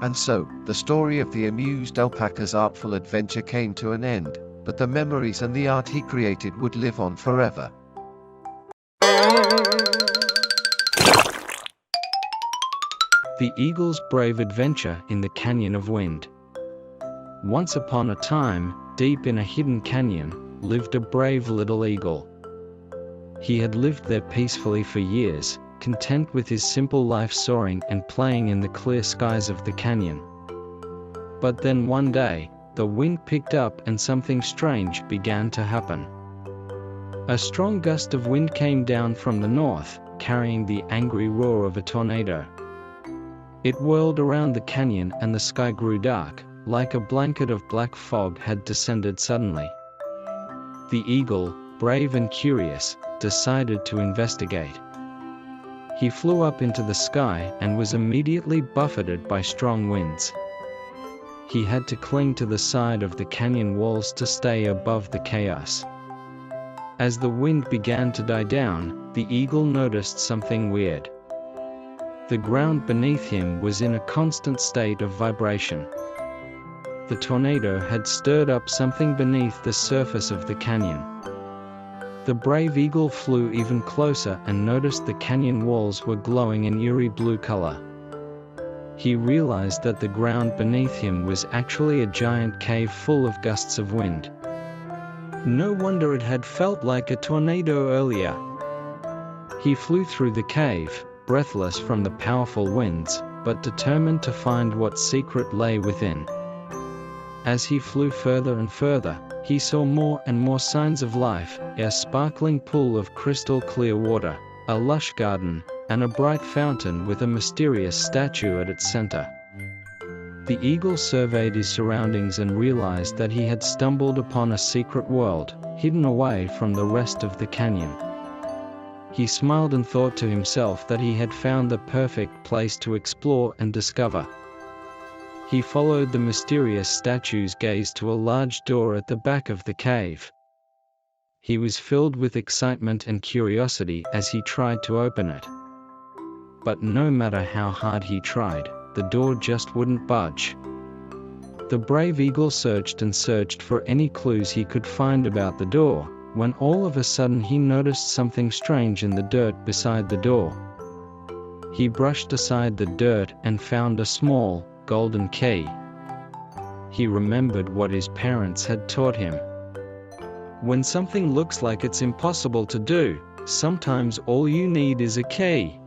And so, the story of the amused alpaca's artful adventure came to an end, but the memories and the art he created would live on forever. The Eagle's Brave Adventure in the Canyon of Wind. Once upon a time, deep in a hidden canyon, lived a brave little eagle. He had lived there peacefully for years, content with his simple life soaring and playing in the clear skies of the canyon. But then one day, the wind picked up and something strange began to happen. A strong gust of wind came down from the north, carrying the angry roar of a tornado. It whirled around the canyon and the sky grew dark, like a blanket of black fog had descended suddenly. The eagle, brave and curious, decided to investigate. He flew up into the sky and was immediately buffeted by strong winds. He had to cling to the side of the canyon walls to stay above the chaos. As the wind began to die down, the eagle noticed something weird. The ground beneath him was in a constant state of vibration. The tornado had stirred up something beneath the surface of the canyon. The brave eagle flew even closer and noticed the canyon walls were glowing an eerie blue color. He realized that the ground beneath him was actually a giant cave full of gusts of wind. No wonder it had felt like a tornado earlier. He flew through the cave, breathless from the powerful winds, but determined to find what secret lay within. As he flew further and further, he saw more and more signs of life, a sparkling pool of crystal clear water, a lush garden, and a bright fountain with a mysterious statue at its center. The eagle surveyed his surroundings and realized that he had stumbled upon a secret world, hidden away from the rest of the canyon. He smiled and thought to himself that he had found the perfect place to explore and discover. He followed the mysterious statue's gaze to a large door at the back of the cave. He was filled with excitement and curiosity as he tried to open it. But no matter how hard he tried, the door just wouldn't budge. The brave eagle searched and searched for any clues he could find about the door, when all of a sudden he noticed something strange in the dirt beside the door. He brushed aside the dirt and found a small, golden key. He remembered what his parents had taught him. When something looks like it's impossible to do, sometimes all you need is a key.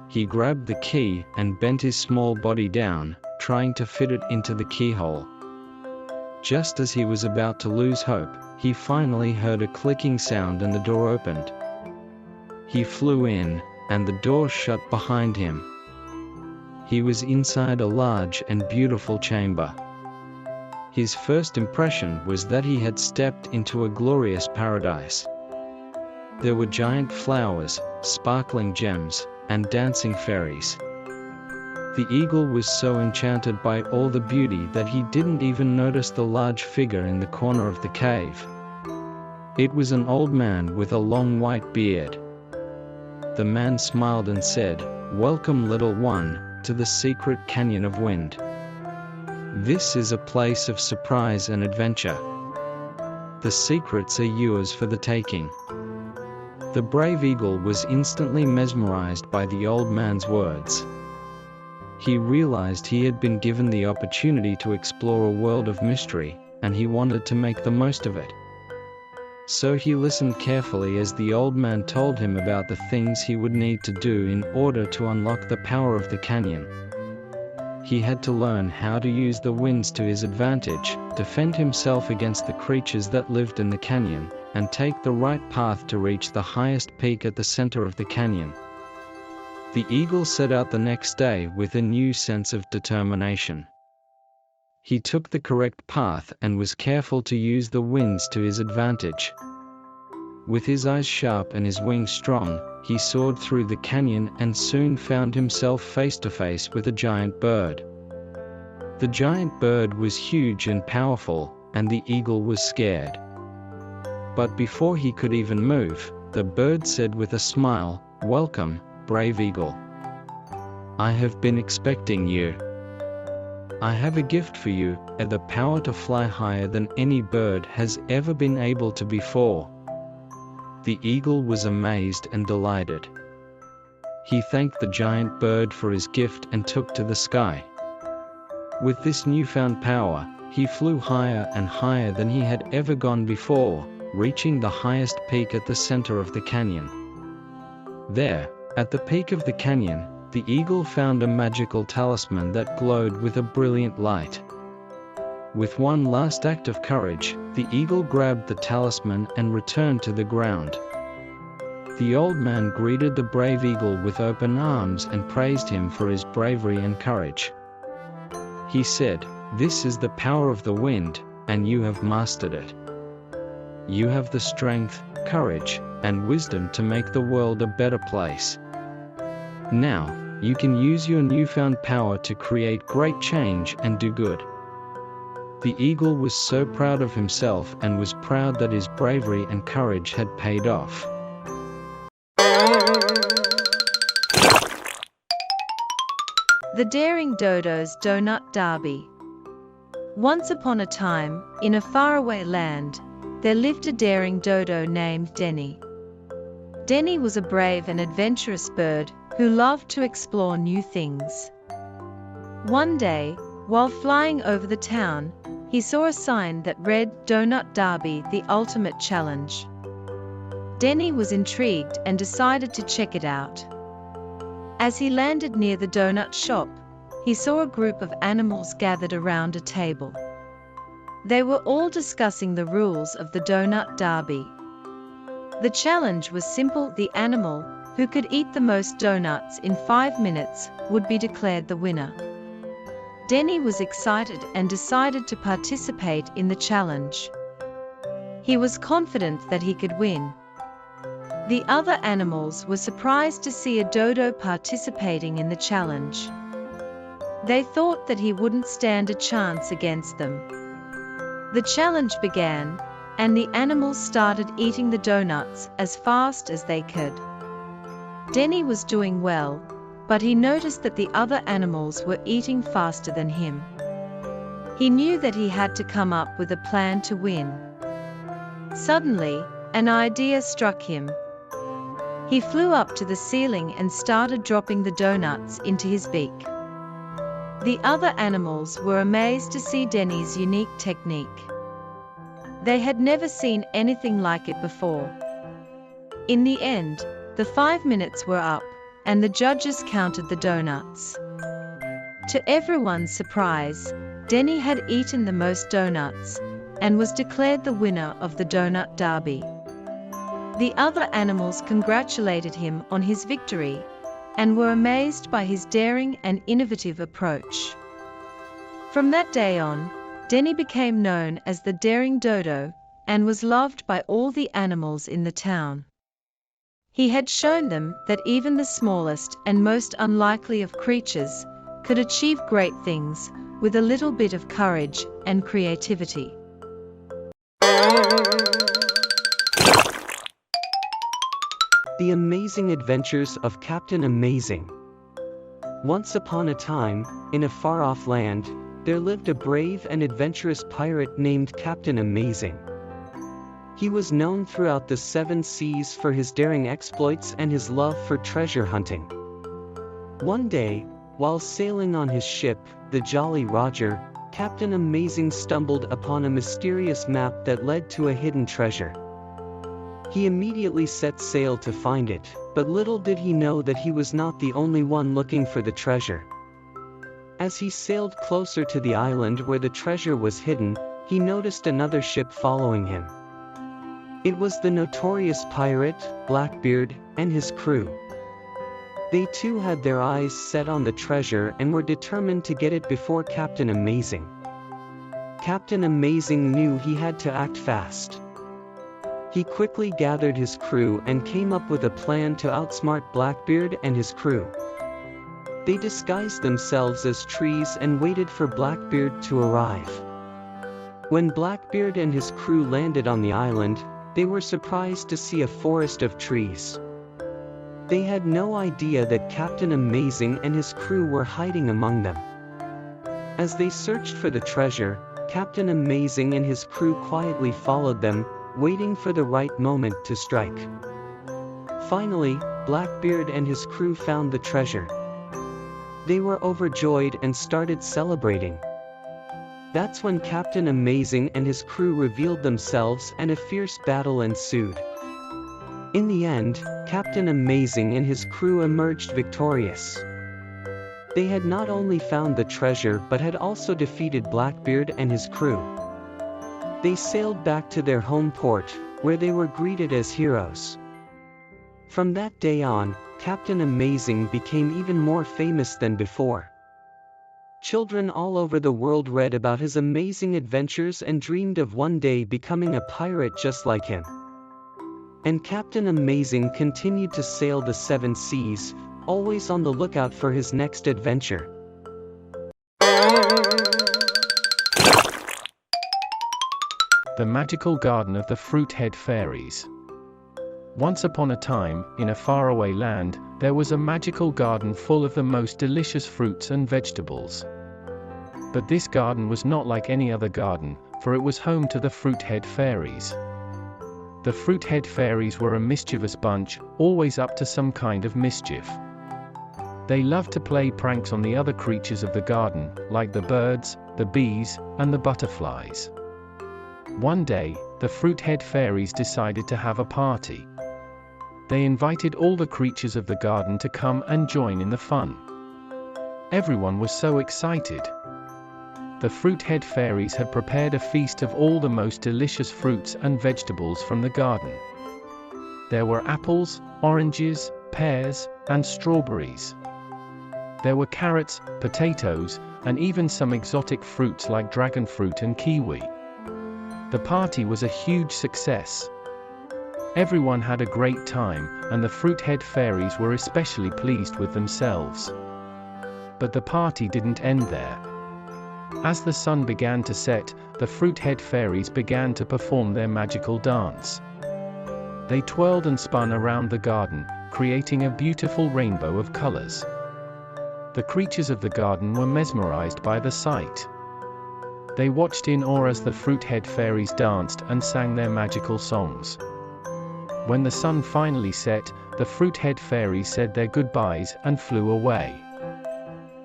He grabbed the key and bent his small body down, trying to fit it into the keyhole. Just as he was about to lose hope, he finally heard a clicking sound and the door opened. He flew in, and the door shut behind him. He was inside a large and beautiful chamber. His first impression was that he had stepped into a glorious paradise. There were giant flowers, sparkling gems, and dancing fairies. The eagle was so enchanted by all the beauty that he didn't even notice the large figure in the corner of the cave. It was an old man with a long white beard. The man smiled and said, "Welcome, little one, to the secret canyon of wind. This is a place of surprise and adventure. The secrets are yours for the taking." The brave eagle was instantly mesmerized by the old man's words. He realized he had been given the opportunity to explore a world of mystery, and he wanted to make the most of it. So he listened carefully as the old man told him about the things he would need to do in order to unlock the power of the canyon. He had to learn how to use the winds to his advantage, defend himself against the creatures that lived in the canyon, and take the right path to reach the highest peak at the center of the canyon. The eagle set out the next day with a new sense of determination. He took the correct path and was careful to use the winds to his advantage. With his eyes sharp and his wings strong, he soared through the canyon and soon found himself face to face with a giant bird. The giant bird was huge and powerful, and the eagle was scared. But before he could even move, the bird said with a smile, "Welcome, brave eagle. I have been expecting you. I have a gift for you, the power to fly higher than any bird has ever been able to before." The eagle was amazed and delighted. He thanked the giant bird for his gift and took to the sky. With this newfound power, he flew higher and higher than he had ever gone before, reaching the highest peak at the center of the canyon. There, at the peak of the canyon, the eagle found a magical talisman that glowed with a brilliant light. With one last act of courage, the eagle grabbed the talisman and returned to the ground. The old man greeted the brave eagle with open arms and praised him for his bravery and courage. He said, "This is the power of the wind, and you have mastered it. You have the strength, courage, and wisdom to make the world a better place. Now, you can use your newfound power to create great change and do good." The eagle was so proud of himself and was proud that his bravery and courage had paid off. The Daring Dodo's Donut Derby. Once upon a time, in a faraway land, there lived a daring dodo named Denny. Denny was a brave and adventurous bird who loved to explore new things. One day, while flying over the town, he saw a sign that read "Donut Derby, the ultimate challenge." Denny was intrigued and decided to check it out. As he landed near the donut shop, he saw a group of animals gathered around a table. They were all discussing the rules of the donut derby. The challenge was simple: the animal who could eat the most donuts in 5 minutes would be declared the winner. Denny was excited and decided to participate in the challenge. He was confident that he could win. The other animals were surprised to see a dodo participating in the challenge. They thought that he wouldn't stand a chance against them. The challenge began, and the animals started eating the donuts as fast as they could. Denny was doing well, but he noticed that the other animals were eating faster than him. He knew that he had to come up with a plan to win. Suddenly, an idea struck him. He flew up to the ceiling and started dropping the donuts into his beak. The other animals were amazed to see Denny's unique technique. They had never seen anything like it before. In the end, the 5 minutes were up, and the judges counted the donuts. To everyone's surprise, Denny had eaten the most donuts, and was declared the winner of the donut derby. The other animals congratulated him on his victory, and were amazed by his daring and innovative approach. From that day on, Denny became known as the Daring Dodo, and was loved by all the animals in the town. He had shown them that even the smallest and most unlikely of creatures could achieve great things with a little bit of courage and creativity. The Amazing Adventures of Captain Amazing. Once upon a time, in a far-off land, there lived a brave and adventurous pirate named Captain Amazing. He was known throughout the 7 seas for his daring exploits and his love for treasure hunting. One day, while sailing on his ship, the Jolly Roger, Captain Amazing stumbled upon a mysterious map that led to a hidden treasure. He immediately set sail to find it, but little did he know that he was not the only one looking for the treasure. As he sailed closer to the island where the treasure was hidden, he noticed another ship following him. It was the notorious pirate, Blackbeard, and his crew. They too had their eyes set on the treasure and were determined to get it before Captain Amazing. Captain Amazing knew he had to act fast. He quickly gathered his crew and came up with a plan to outsmart Blackbeard and his crew. They disguised themselves as trees and waited for Blackbeard to arrive. When Blackbeard and his crew landed on the island, they were surprised to see a forest of trees. They had no idea that Captain Amazing and his crew were hiding among them. As they searched for the treasure, Captain Amazing and his crew quietly followed them, waiting for the right moment to strike. Finally, Blackbeard and his crew found the treasure. They were overjoyed and started celebrating. That's when Captain Amazing and his crew revealed themselves and a fierce battle ensued. In the end, Captain Amazing and his crew emerged victorious. They had not only found the treasure but had also defeated Blackbeard and his crew. They sailed back to their home port, where they were greeted as heroes. From that day on, Captain Amazing became even more famous than before. Children all over the world read about his amazing adventures and dreamed of one day becoming a pirate just like him. And Captain Amazing continued to sail the seven seas, always on the lookout for his next adventure. The Magical Garden of the Fruithead Fairies. Once upon a time, in a faraway land, there was a magical garden full of the most delicious fruits and vegetables. But this garden was not like any other garden, for it was home to the Fruithead Fairies. The Fruithead Fairies were a mischievous bunch, always up to some kind of mischief. They loved to play pranks on the other creatures of the garden, like the birds, the bees, and the butterflies. One day, the Fruithead Fairies decided to have a party. They invited all the creatures of the garden to come and join in the fun. Everyone was so excited. The Fruithead Fairies had prepared a feast of all the most delicious fruits and vegetables from the garden. There were apples, oranges, pears, and strawberries. There were carrots, potatoes, and even some exotic fruits like dragon fruit and kiwi. The party was a huge success. Everyone had a great time, and the Fruithead Fairies were especially pleased with themselves. But the party didn't end there. As the sun began to set, the Fruithead Fairies began to perform their magical dance. They twirled and spun around the garden, creating a beautiful rainbow of colors. The creatures of the garden were mesmerized by the sight. They watched in awe as the Fruithead Fairies danced and sang their magical songs. When the sun finally set, the Fruithead Fairies said their goodbyes and flew away.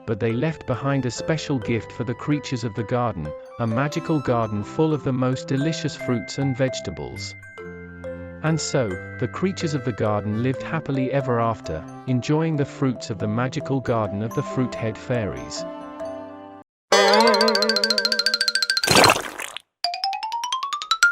But they left behind a special gift for the creatures of the garden, a magical garden full of the most delicious fruits and vegetables. And so, the creatures of the garden lived happily ever after, enjoying the fruits of the magical garden of the Fruithead Fairies.